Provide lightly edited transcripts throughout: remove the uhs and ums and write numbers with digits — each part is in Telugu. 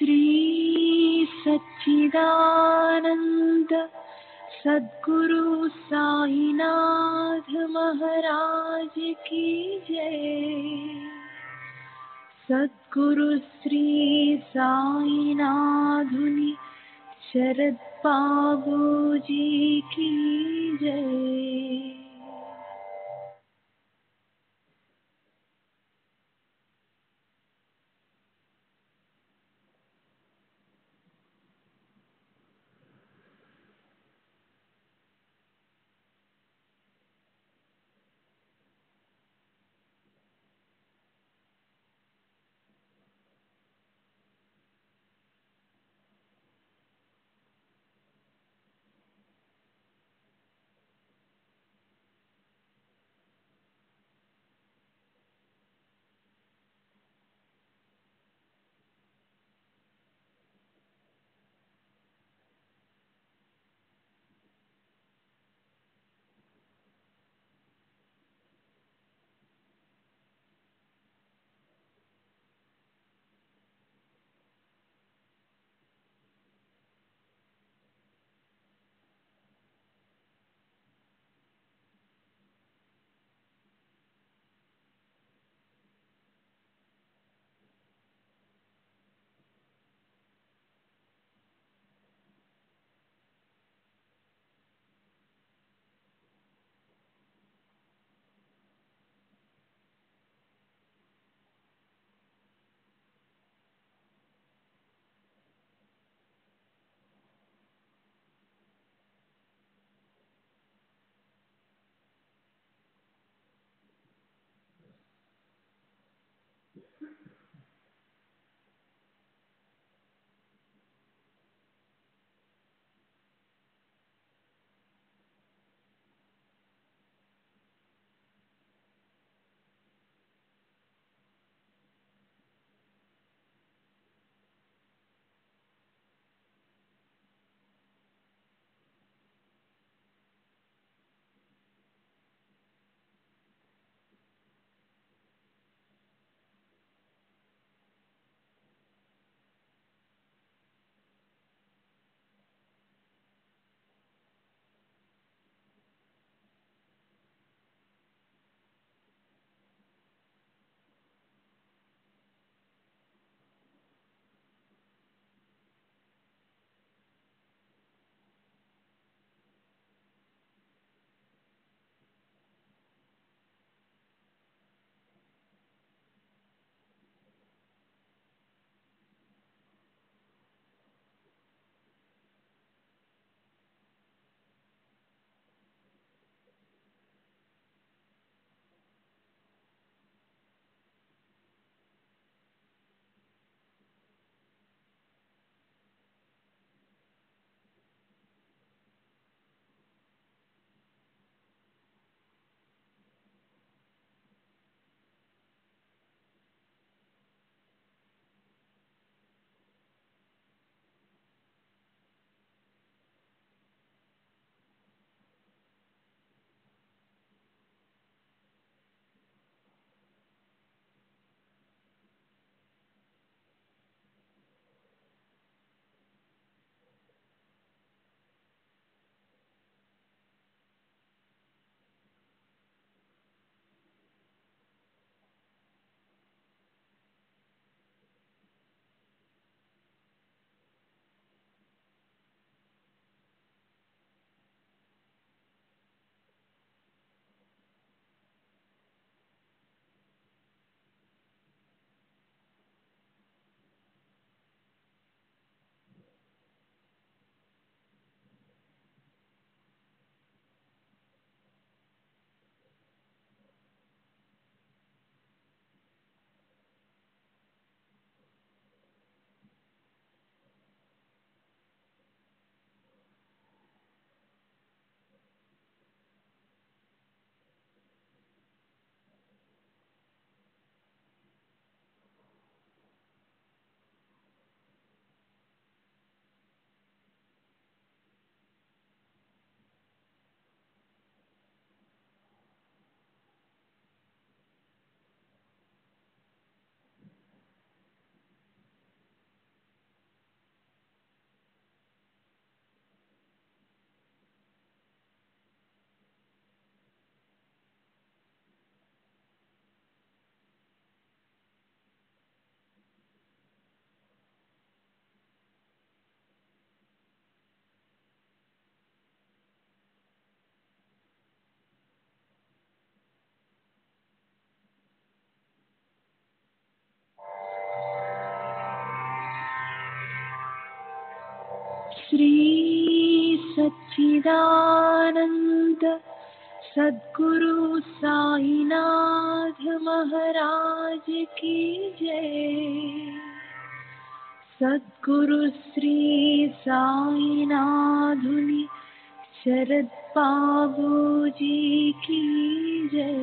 श्री सच्चिदानंद सद्गुरु साईनाथ महाराज की जय। सद्गुरु श्री साईनाथुनि शरद बाबू जी की जय। श्री सच्चिदानंद सद्गुरु साईनाथ महाराज की जय। सद्गुरु श्री साईनाथुनि शरद बाबूजी की जय।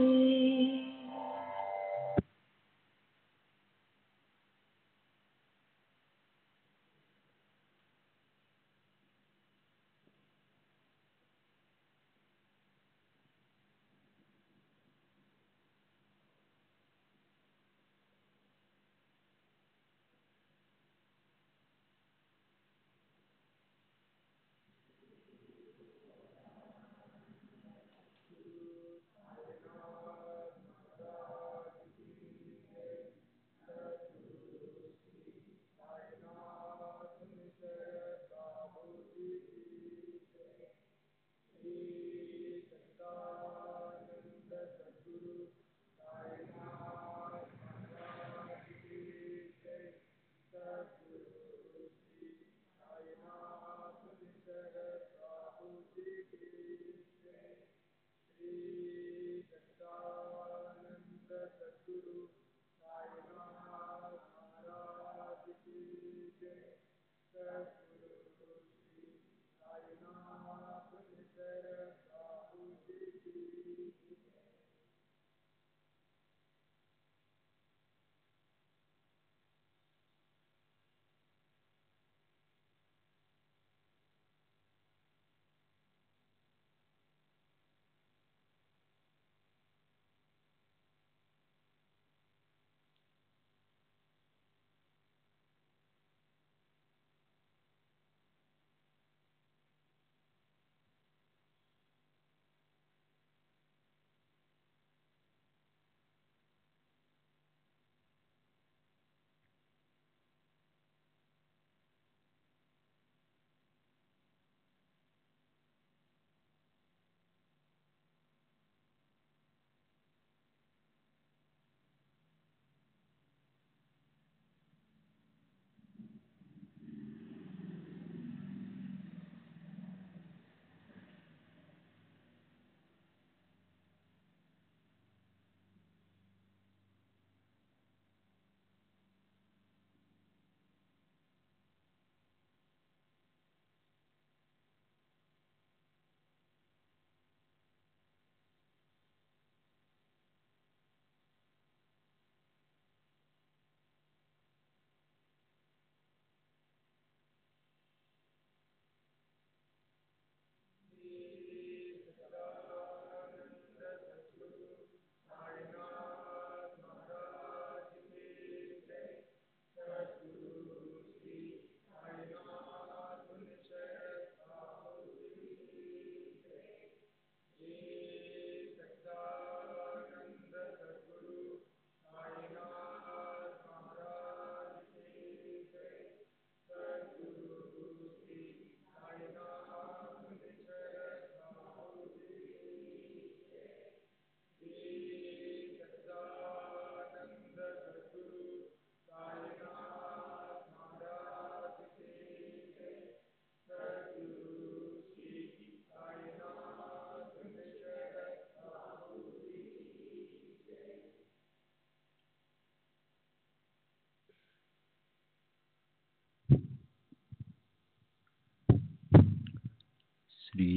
श्री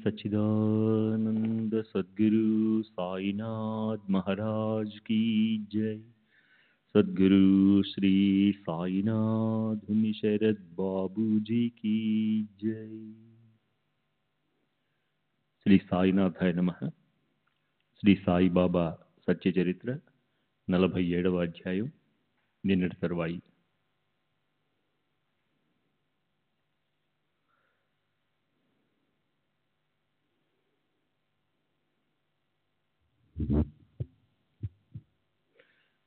सच्चिदानंद सद्गुरु साईनाथ महाराज की जय। सद्गुरु श्री साईनाथ शरद बाबू जी की जय। శ్రీ సాయినాథాయ నమః. శ్రీ సాయిబాబా సత్య చరిత్ర 47వ అధ్యాయం నిన్నటి తరువాయి.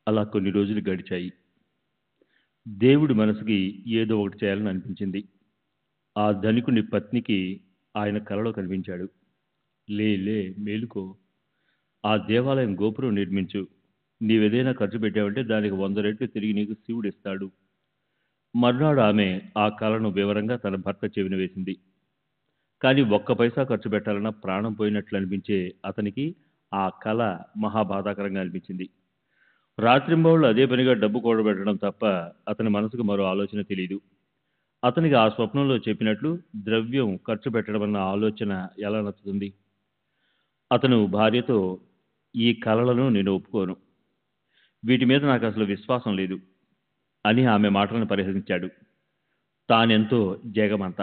అలా కొన్ని రోజులు గడిచాయి. దేవుడి మనసుకి ఏదో ఒకటి చేయాలని అనిపించింది. ఆ ధనికుని పత్నికి ఆయన కలలో కనిపించాడు. లే లే మేలుకో, ఆ దేవాలయం గోపురం నిర్మించు. నీవేదైనా ఖర్చు పెట్టావంటే దానికి 100 రెట్లు తిరిగి నీకు శివుడు ఇస్తాడు. మర్నాడు ఆమె ఆ కలను వివరంగా తన భర్త చెవిన వేసింది. కానీ ఒక్క పైసా ఖర్చు పెట్టాలన్నా ప్రాణం పోయినట్లు అనిపించే అతనికి ఆ కల మహాబాధాకరంగా అనిపించింది. రాత్రింబవళ్ళు అదే పనిగా డబ్బు కూడబెట్టడం తప్ప అతని మనసుకు మరో ఆలోచన తెలియదు. అతనికి ఆ స్వప్నంలో చెప్పినట్లు ద్రవ్యం ఖర్చు పెట్టడం అన్న ఆలోచన ఎలా నచ్చుతుంది? అతను భార్యతో, ఈ కలలను నేను ఒప్పుకోను, వీటి మీద నాకు అసలు విశ్వాసం లేదు అని ఆమె మాటలను పరిహరించాడు. తానెంతో జగమంత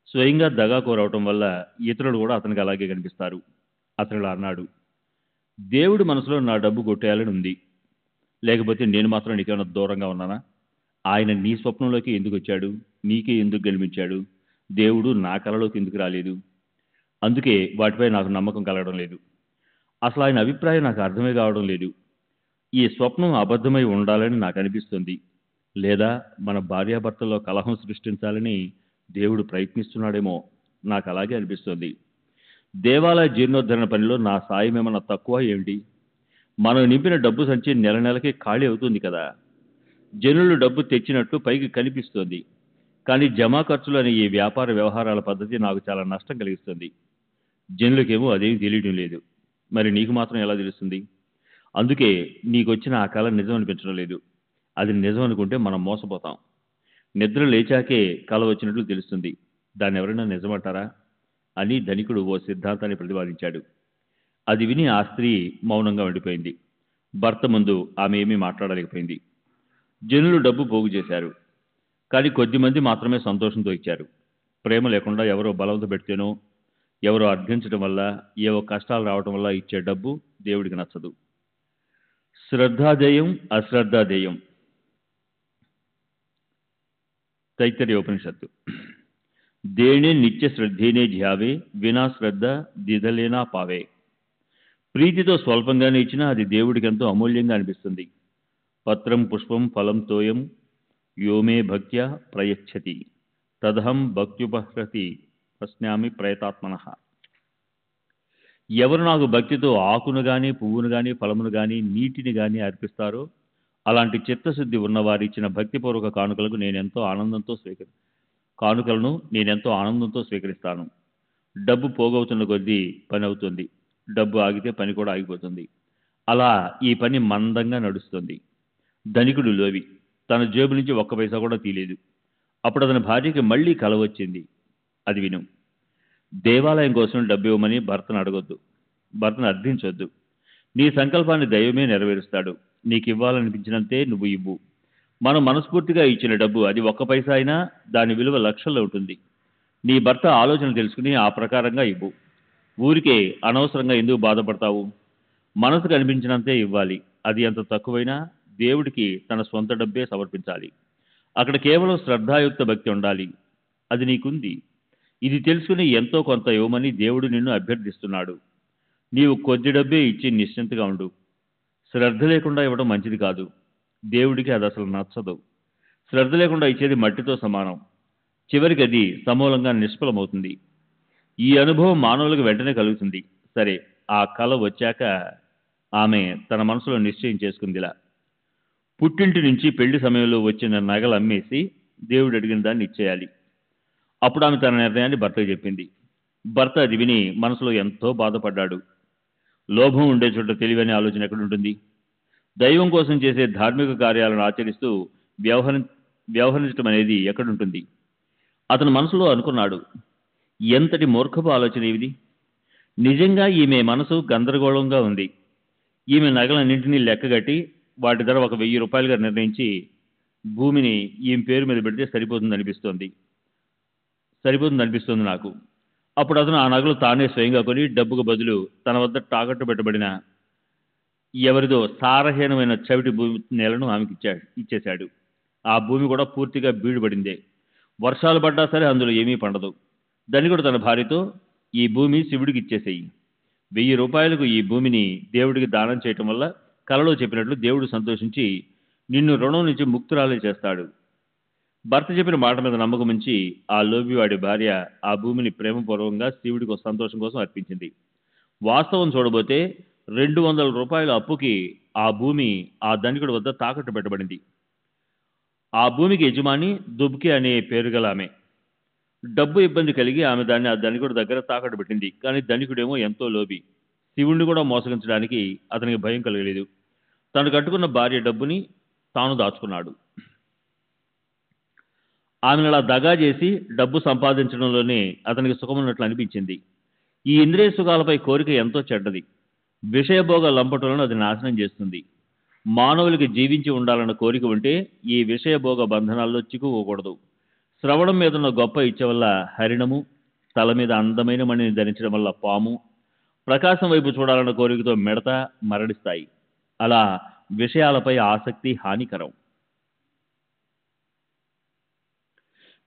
స్వయంగా దగాకోరవటం వల్ల ఇతరులు కూడా అతనికి అలాగే కనిపిస్తారు. అతను ఇలా అన్నాడు, దేవుడి మనసులో నా డబ్బు కొట్టేయాలని ఉంది, లేకపోతే నేను మాత్రం నీకేమైనా దూరంగా ఉన్నానా? ఆయన నీ స్వప్నంలోకి ఎందుకు వచ్చాడు? నీకే ఎందుకు గెలిపించాడు? దేవుడు నా కలలోకి ఎందుకు రాలేదు? అందుకే వాటిపై నాకు నమ్మకం కలగడం లేదు. అసలు ఆయన అభిప్రాయం నాకు అర్థమే కావడం లేదు. ఈ స్వప్నం అబద్ధమై ఉండాలని నాకు అనిపిస్తుంది, లేదా మన భార్యాభర్తల్లో కలహం సృష్టించాలని దేవుడు ప్రయత్నిస్తున్నాడేమో, నాకు అలాగే అనిపిస్తుంది. దేవాలయ జీర్ణోద్ధరణ పనిలో నా సాయం ఏమన్నా తక్కువ ఏమిటి? మనం నింపిన డబ్బు సంచి నెల నెలకి ఖాళీ అవుతుంది కదా. జనులు డబ్బు తెచ్చినట్లు పైకి కనిపిస్తోంది, కానీ జమా ఖర్చులు అనే ఈ వ్యాపార వ్యవహారాల పద్ధతి నాకు చాలా నష్టం కలిగిస్తుంది. జనులకేమో అదేమీ తెలియడం లేదు, మరి నీకు మాత్రం ఎలా తెలుస్తుంది? అందుకే నీకొచ్చిన ఆ కళ నిజం అనిపించడం లేదు. అది నిజం అనుకుంటే మనం మోసపోతాం. నిద్ర లేచాకే కళ వచ్చినట్లు తెలుస్తుంది, దాన్ని ఎవరైనా నిజమంటారా అని ధనికుడు ఓ సిద్ధాంతాన్ని ప్రతిపాదించాడు. అది విని ఆ స్త్రీ మౌనంగా ఉండిపోయింది. భర్త ముందు ఆమె ఏమీ మాట్లాడలేకపోయింది. జనులు డబ్బు పోగు చేశారు, కానీ కొద్దిమంది మాత్రమే సంతోషంతో ఇచ్చారు. ప్రేమ లేకుండా ఎవరో బలవంత పెడితేనో, ఎవరో అర్థించడం వల్ల, ఏవో కష్టాలు రావడం వల్ల ఇచ్చే డబ్బు దేవుడికి నచ్చదు. శ్రద్ధాదేయం అశ్రద్ధాదేయం. తైత్తరీయ ఉపనిషత్తు. దేణే నిత్య శ్రద్ధేనే ధ్యావే వినా శ్రద్ధ దిదలేనా పావే. ప్రీతితో స్వల్పంగానే ఇచ్చినా అది దేవుడికి ఎంతో అమూల్యంగా అనిపిస్తుంది. పత్రం పుష్పం ఫలం తోయం యోమే భక్త్యా ప్రయచ్చతి తదహం భక్త్యుపహ్రతి ప్రశ్నామి ప్రయతాత్మనః. ఎవరు నాకు భక్తితో ఆకును గాని, పువ్వును గాని, ఫలమును గాని, నీటిని గాని అర్పిస్తారో అలాంటి చిత్తశుద్ధి ఉన్నవారు ఇచ్చిన భక్తిపూర్వక కానుకలను నేనెంతో ఆనందంతో స్వీకరిస్తాను. డబ్బు పోగవుతున్న కొద్దీ పని అవుతుంది, డబ్బు ఆగితే పని కూడా ఆగిపోతుంది. అలా ఈ పని మందంగా నడుస్తుంది. ధనికుడు లోవి తన జేబు నుంచి ఒక్క పైసా కూడా తీయలేదు. అప్పుడు అతని భార్యకి మళ్ళీ కల వచ్చింది. అది విను. దేవాలయం కోసం డబ్బు ఇవ్వమని భర్తను అడగొద్దు, భర్తను అర్థించొద్దు. నీ సంకల్పాన్ని దైవమే నెరవేరుస్తాడు. నీకు ఇవ్వాలనిపించినంతే నువ్వు ఇవ్వు. మనం మనస్ఫూర్తిగా ఇచ్చిన డబ్బు అది ఒక్క పైసా అయినా దాని విలువ లక్షల్లో ఉంటుంది. నీ భర్త ఆలోచన తెలుసుకుని ఆ ప్రకారంగా ఇవ్వు. ఊరికే అనవసరంగా ఎందుకు బాధపడతావు? మనసుకు అనిపించినంతే ఇవ్వాలి. అది ఎంత తక్కువైనా దేవుడికి తన సొంత డబ్బే సమర్పించాలి. అక్కడ కేవలం శ్రద్ధాయుక్త భక్తి ఉండాలి. అది నీకుంది. ఇది తెలుసుకుని ఎంతో కొంత ఇవ్వమని దేవుడు నిన్ను అభ్యర్థిస్తున్నాడు. నీవు కొద్ది డబ్బే ఇచ్చి నిశ్చింతగా ఉండు. శ్రద్ధ లేకుండా ఇవ్వడం మంచిది కాదు. దేవుడికి అది అసలు నచ్చదు. శ్రద్ధ లేకుండా ఇచ్చేది మట్టితో సమానం. చివరికి అది సమూలంగా నిష్ఫలమవుతుంది. ఈ అనుభవం మానవులకు వెంటనే కలుగుతుంది. సరే, ఆ కల వచ్చాక ఆమె తన మనసులో నిశ్చయం చేసుకుందిలా, పుట్టింటి నుంచి పెళ్లి సమయంలో వచ్చిన నగలు అమ్మేసి దేవుడు అడిగిన దాన్ని ఇచ్చేయాలి. అప్పుడు ఆమె తన నిర్ణయాన్ని భర్తకు చెప్పింది. భర్త అది విని మనసులో ఎంతో బాధపడ్డాడు. లోభం ఉండే చోట తెలివి అనే ఆలోచన ఎక్కడుంటుంది? దైవం కోసం చేసే ధార్మిక కార్యాలను ఆచరిస్తూ వ్యవహరించడం అనేది ఎక్కడుంటుంది? అతను మనసులో అనుకున్నాడు, ఎంతటి మూర్ఖపు ఆలోచన ఇది. నిజంగా ఈమె మనసు గందరగోళంగా ఉంది. ఈమె నగలన్నింటినీ లెక్కగట్టి వాటి ధర ఒక 1000 రూపాయలుగా నిర్ణయించి భూమిని ఈమె పేరు మీద పెడితే సరిపోతుంది అనిపిస్తుంది నాకు. అప్పుడు అతను ఆ నగలు తానే స్వయంగా కొని డబ్బుకు బదులు తన వద్ద తాకట్టు పెట్టబడిన ఎవరిదో సారహీనమైన చవిటి భూమి నేలను ఆమెకి ఇచ్చేశాడు. ఆ భూమి కూడా పూర్తిగా బీడుపడిందే. వర్షాలు పడ్డా సరే అందులో ఏమీ పండదు. ధనికుడు తన భార్యతో, ఈ భూమి శివుడికి ఇచ్చేసేయి. 1000 రూపాయలకు ఈ భూమిని దేవుడికి దానం చేయటం వల్ల కలలో చెప్పినట్లు దేవుడు సంతోషించి నిన్ను రుణం నుంచి ముక్తురాలే చేస్తాడు. భర్త చెప్పిన మాట మీద నమ్మకం ఉంచి ఆ లోబివాడి భార్య ఆ భూమిని ప్రేమపూర్వకంగా శివుడికి సంతోషం కోసం అర్పించింది. వాస్తవం చూడబోతే 200 రూపాయల అప్పుకి ఆ భూమి ఆ ధనికుడి వద్ద తాకట్టు పెట్టబడింది. ఆ భూమికి యజమాని దుబ్కి అనే పేరు గల ఆమె. డబ్బు ఇబ్బంది కలిగి ఆమె దాన్ని ఆ ధనికుడి దగ్గర తాకట్టు పెట్టింది. కానీ ధనికుడేమో ఎంతో లోభి. శివుణ్ణి కూడా మోసగించడానికి అతనికి భయం కలగలేదు. తను కట్టుకున్న భార్య డబ్బుని తాను దాచుకున్నాడు. ఆమెను అలా దగా చేసి డబ్బు సంపాదించడంలోనే అతనికి సుఖమున్నట్లు అనిపించింది. ఈ ఇంద్రియ సుఖాలపై కోరిక ఎంతో చెడ్డది. విషయభోగ లంపటులను అది నాశనం చేస్తుంది. మానవులకి జీవించి ఉండాలన్న కోరిక ఉంటే ఈ విషయభోగ బంధనాల్లో చిక్కుకోకూడదు. శ్రవణం మీద ఉన్న గొప్ప ఇచ్చ వల్ల హరిణము, తల మీద అందమైన మణిని ధరించడం వల్ల పాము, ప్రకాశం వైపు చూడాలన్న కోరికతో మిడత మరణిస్తాయి. అలా విషయాలపై ఆసక్తి హానికరం.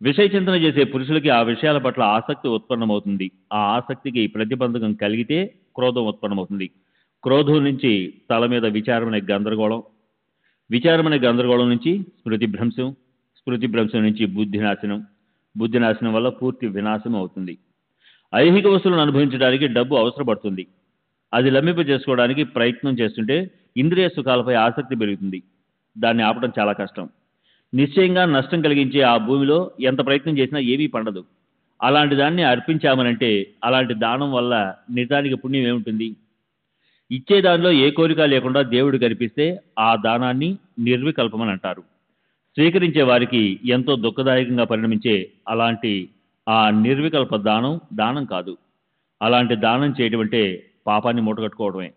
విషయ చింతన చేసే పురుషులకి ఆ విషయాల పట్ల ఆసక్తి ఉత్పన్నమవుతుంది. ఆ ఆసక్తికి ప్రతిబంధకం కలిగితే క్రోధం ఉత్పన్నమవుతుంది. క్రోధం నుంచి తల మీద విచారమనే గందరగోళం, విచారమనే గందరగోళం నుంచి స్మృతి భ్రంశం, స్మృతి భ్రంశం నుంచి బుద్ధి నాశనం, బుద్ధి నాశనం వల్ల పూర్తి వినాశనం అవుతుంది. ఐహిక వస్తువులను అనుభవించడానికి డబ్బు అవసరపడుతుంది. అది లభింప చేసుకోవడానికి ప్రయత్నం చేస్తుంటే ఇంద్రియ సుఖాలపై ఆసక్తి పెరుగుతుంది. దాన్ని ఆపడం చాలా కష్టం. నిశ్చయంగా నష్టం కలిగించే ఆ భూమిలో ఎంత ప్రయత్నం చేసినా ఏమీ పండదు. అలాంటి దాన్ని అర్పించామనంటే అలాంటి దానం వల్ల నిజానికి పుణ్యం ఏముంటుంది? ఇచ్చే దానిలో ఏ కోరిక లేకుండా దేవుడు కనిపిస్తే ఆ దానాన్ని నిర్వికల్పమని అంటారు. స్వీకరించే వారికి ఎంతో దుఃఖదాయకంగా పరిణమించే అలాంటి ఆ నిర్వికల్ప దానం దానం కాదు. అలాంటి దానం చేయటం అంటే పాపాన్ని మూటగట్టుకోవడమే.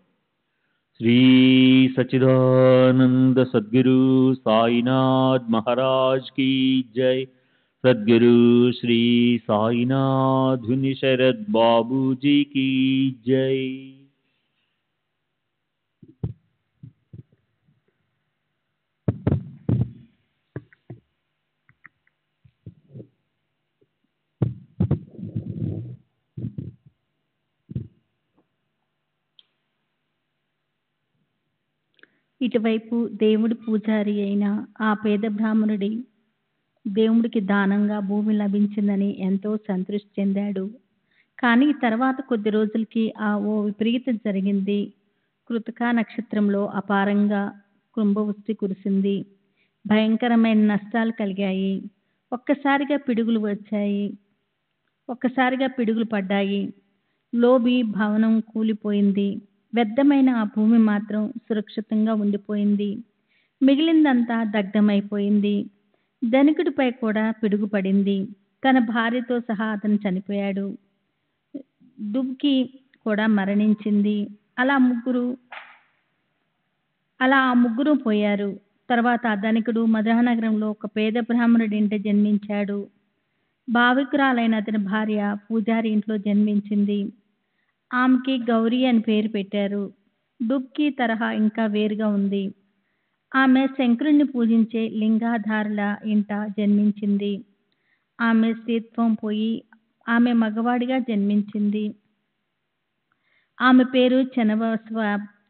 శ్రీ సచ్చిదానంద సద్గురు సాయినాథ్ మహారాజ్ కీ జై. సద్గురు శ్రీ సాయినాథుని శరద్ బాబూజీ కీ జై. ఇటువైపు దేవుడి పూజారి అయిన ఆ పేద బ్రాహ్మణుడి దేవుడికి దానంగా భూమి లభించిందని ఎంతో సంతృష్టి చెందాడు. కానీ తర్వాత కొద్ది రోజులకి ఓ విపరీతం జరిగింది. కృతికా నక్షత్రంలో అపారంగా కుంభవృష్టి కురిసింది. భయంకరమైన నష్టాలు కలిగాయి. ఒక్కసారిగా పిడుగులు పడ్డాయి. లోబి భవనం కూలిపోయింది. వ్యర్థమైన ఆ భూమి మాత్రం సురక్షితంగా ఉండిపోయింది. మిగిలిందంతా దగ్ధమైపోయింది. ధనికుడిపై కూడా పిడుగు పడింది. తన భార్యతో సహా అతను చనిపోయాడు. దుబ్కి కూడా మరణించింది. అలా ఆ ముగ్గురు పోయారు. తర్వాత ఆ ధనికుడు మధురానగరంలో ఒక పేద బ్రాహ్మణుడి ఇంట జన్మించాడు. భావికురాలైన అతని భార్య పూజారి ఇంట్లో జన్మించింది. ఆమెకి గౌరీ అని పేరు పెట్టారు. డుబ్కి తరహా ఇంకా వేరుగా ఉంది. ఆమె శంకరుణ్ణి పూజించే లింగాధారుల ఇంట జన్మించింది. ఆమె స్త్రీత్వం పోయి ఆమె మగవాడిగా జన్మించింది. ఆమె పేరు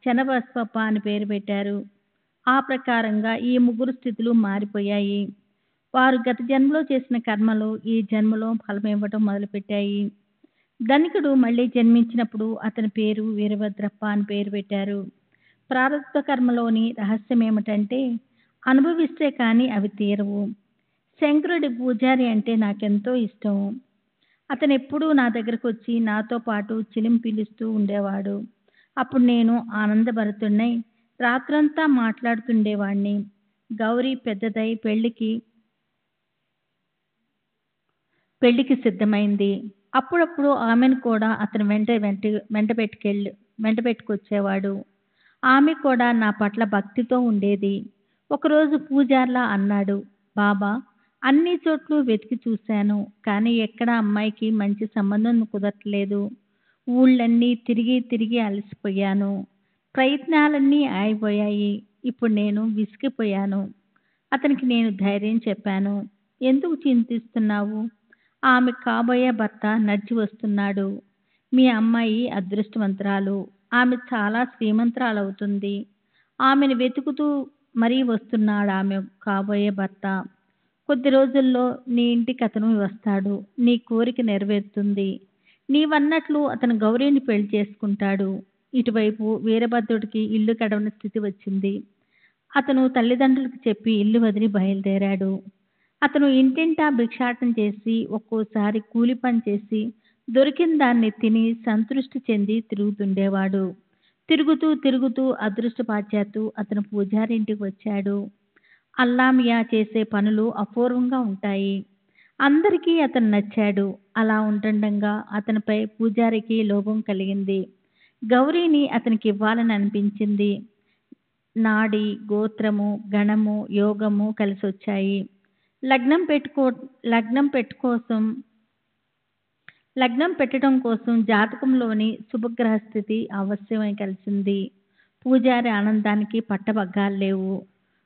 చెనబస్వప్ప అని పేరు పెట్టారు. ఆ ప్రకారంగా ఈ ముగ్గురు స్థితులు మారిపోయాయి. వారు గత జన్మలో చేసిన కర్మలు ఈ జన్మలో ఫలమివ్వటం మొదలుపెట్టాయి. ధనికుడు మళ్ళీ జన్మించినప్పుడు అతని పేరు వీరభద్రప్ప అని పేరు పెట్టారు. ప్రారబ్ధ కర్మలోని రహస్యం ఏమిటంటే అనుభవిస్తే కానీ అవి తీరవు. శంకరుడి పూజారి అంటే నాకెంతో ఇష్టం. అతను ఎప్పుడూ నా దగ్గరకు వచ్చి నాతో పాటు చిలిం పిలుస్తూ ఉండేవాడు. అప్పుడు నేను ఆనందభరితుడినై రాత్రంతా మాట్లాడుతుండేవాణ్ణి. గౌరీ పెద్దదై పెళ్లికి సిద్ధమైంది. అప్పుడప్పుడు ఆమెను కూడా అతను వెంట పెట్టుకొచ్చేవాడు. ఆమె కూడా నా పట్ల భక్తితో ఉండేది. ఒకరోజు పూజార్లా అన్నాడు, బాబా, అన్ని చోట్ల వెతికి చూశాను, కానీ ఎక్కడ అమ్మాయికి మంచి సంబంధం కుదరట్లేదు. ఊళ్ళన్నీ తిరిగి తిరిగి అలసిపోయాను. ప్రయత్నాలన్నీ ఆగిపోయాయి. ఇప్పుడు నేను విసిగిపోయాను. అతనికి నేను ధైర్యం చెప్పాను. ఎందుకు చింతిస్తున్నావు? ఆమె కాబోయే భర్త నడిచి వస్తున్నాడు. మీ అమ్మాయి అదృష్టవంతురాలు. ఆమె చాలా శ్రీమంతురాలవుతుంది. ఆమెను వెతుకుతూ మరీ వస్తున్నాడు ఆమె కాబోయే భర్త. కొద్ది రోజుల్లో నీ ఇంటికి అతను వస్తాడు. నీ కోరిక నెరవేరుతుంది. నీవన్నట్లు అతను గౌరీని పెళ్లి చేసుకుంటాడు. ఇటువైపు వీరభద్రుడికి ఇల్లు గడవని స్థితి వచ్చింది. అతను తల్లిదండ్రులకు చెప్పి ఇల్లు వదిలి బయలుదేరాడు. అతను ఇంటింటా భిక్షాటన చేసి, ఒక్కోసారి కూలి పని చేసి, దొరికిన దాన్ని తిని సంతృష్టి చెంది తిరుగుతుండేవాడు. తిరుగుతూ తిరుగుతూ అదృష్టపాచాత్తు అతను పూజారి ఇంటికి వచ్చాడు. అల్లామియా చేసే పనులు అపూర్వంగా ఉంటాయి. అందరికీ అతను నచ్చాడు. అలా ఉంటుండగా అతనిపై పూజారికి లోభం కలిగింది. గౌరీని అతనికి ఇవ్వాలని అనిపించింది. నాడి, గోత్రము, గణము, యోగము కలిసొచ్చాయి. లగ్నం పెట్టడం కోసం జాతకంలోని శుభగ్రహ స్థితి అవశ్యమై కలిసింది. పూజారి ఆనందానికి పట్టబగ్గాలు లేవు.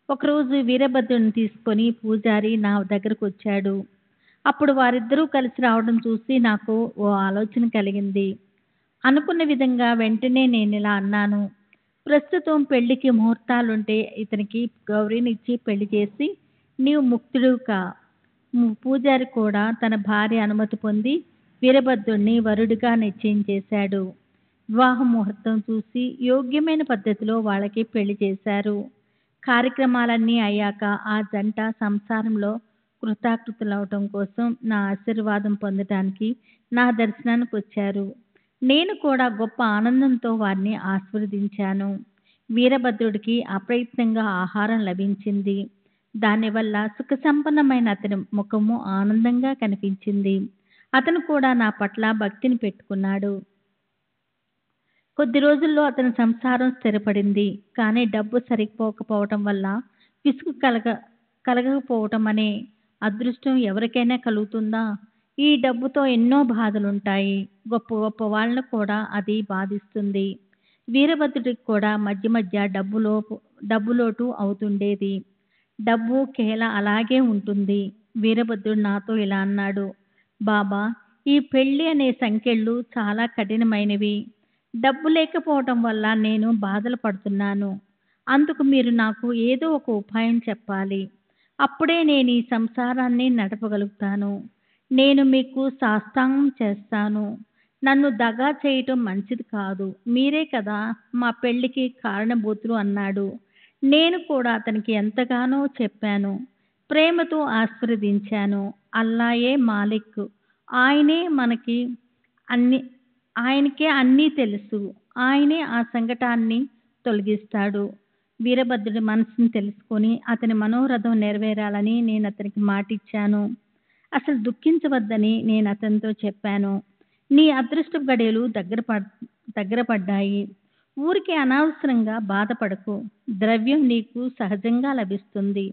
ఒకరోజు వీరభద్రుని తీసుకొని పూజారి నా దగ్గరకు వచ్చాడు. అప్పుడు వారిద్దరూ కలిసి రావడం చూసి నాకు ఓ ఆలోచన కలిగింది. అనుకున్న విధంగా వెంటనే నేను ఇలా అన్నాను, ప్రస్తుతం పెళ్లికి ముహూర్తాలుంటే ఇతనికి గౌరీని ఇచ్చి పెళ్లి చేసి నీవు ముక్తుడు కా. పూజారి కూడా తన భార్య అనుమతి పొంది వీరభద్రుణ్ణి వరుడిగా నిశ్చయం చేశాడు. వివాహ ముహూర్తం చూసి యోగ్యమైన పద్ధతిలో వాళ్ళకి పెళ్లి చేశారు. కార్యక్రమాలన్నీ అయ్యాక ఆ జంట సంసారంలో కృతాకృతులవటం కోసం నా ఆశీర్వాదం పొందటానికి నా దర్శనానికి వచ్చారు. నేను కూడా గొప్ప ఆనందంతో వారిని ఆశీర్వదించాను. వీరభద్రుడికి అప్రయత్నంగా ఆహారం లభించింది. దానివల్ల సుఖసంపన్నమైన అతని ముఖము ఆనందంగా కనిపించింది. అతను కూడా నా పట్ల భక్తిని పెట్టుకున్నాడు. కొద్ది రోజుల్లో అతని సంసారం స్థిరపడింది. కానీ డబ్బు సరిపోకపోవటం వల్ల విసుగు కలగకపోవటం అనే అదృష్టం ఎవరికైనా కలుగుతుందా? ఈ డబ్బుతో ఎన్నో బాధలుంటాయి. గొప్ప గొప్ప వాళ్ళను కూడా అది బాధిస్తుంది. వీరభద్రుడికి కూడా మధ్య మధ్య డబ్బులోటు అవుతుండేది. డబ్బు కేల అలాగే ఉంటుంది. వీరభద్రుడు నాతో ఇలా అన్నాడు, బాబా, ఈ పెళ్లి అనే సంకెళ్ళు చాలా కఠినమైనవి. డబ్బు లేకపోవటం వల్ల నేను బాధలు పడుతున్నాను. అందుకు మీరు నాకు ఏదో ఒక ఉపాయం చెప్పాలి. అప్పుడే నేను ఈ సంసారాన్ని నడపగలుగుతాను. నేను మీకు సాష్టాంగం చేస్తాను. నన్ను దగా చేయటం మంచిది కాదు. మీరే కదా మా పెళ్లికి కారణభూతులు అన్నాడు. నేను కూడా అతనికి ఎంతగానో చెప్పాను. ప్రేమతో ఆశీర్వదించాను. అల్లాయే మాలిక్. ఆయనకే అన్నీ తెలుసు. ఆయనే ఆ సంకటాన్ని తొలగిస్తాడు. వీరభద్రుడి మనసుని తెలుసుకొని అతని మనోరథం నెరవేరాలని నేను అతనికి మాటిచ్చాను. అసలు దుఃఖించవద్దని నేను అతనితో చెప్పాను. నీ అదృష్ట గడియలు దగ్గర పడ్డాయి. ఊరికే అనవసరంగా బాధపడకు. ద్రవ్యం నీకు సహజంగా లభిస్తుంది.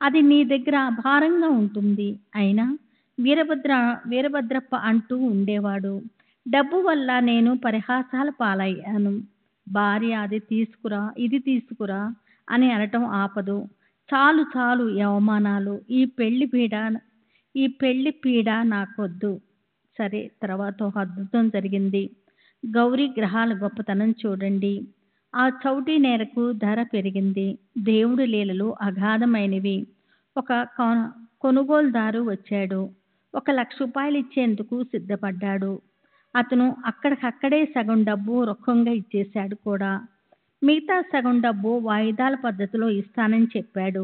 అది నీ దగ్గర అపారంగా ఉంటుంది. అయినా వీరభద్రప్ప అంటూ ఉండేవాడు, డబ్బు వల్ల నేను పరిహాసాల పాలయ్యాను. భార్య అది తీసుకురా, ఇది తీసుకురా అని అనటం ఆపదు. చాలు చాలు ఈ అవమానాలు. ఈ పెళ్లి పీడ నాకొద్దు. సరే, తర్వాత ఒక అద్భుతం జరిగింది. గౌరీ గ్రహాల గొప్పతనం చూడండి. ఆ చౌటి నేరకు ధర పెరిగింది. దేవుడి లీలలు అగాధమైనవి. ఒక కొనుగోలుదారు వచ్చాడు. 1,00,000 రూపాయలు ఇచ్చేందుకు సిద్ధపడ్డాడు. అతను అక్కడికక్కడే సగం డబ్బు రొక్కంగా ఇచ్చేశాడు కూడా. మిగతా సగం డబ్బు వాయిదాల పద్ధతిలో ఇస్తానని చెప్పాడు.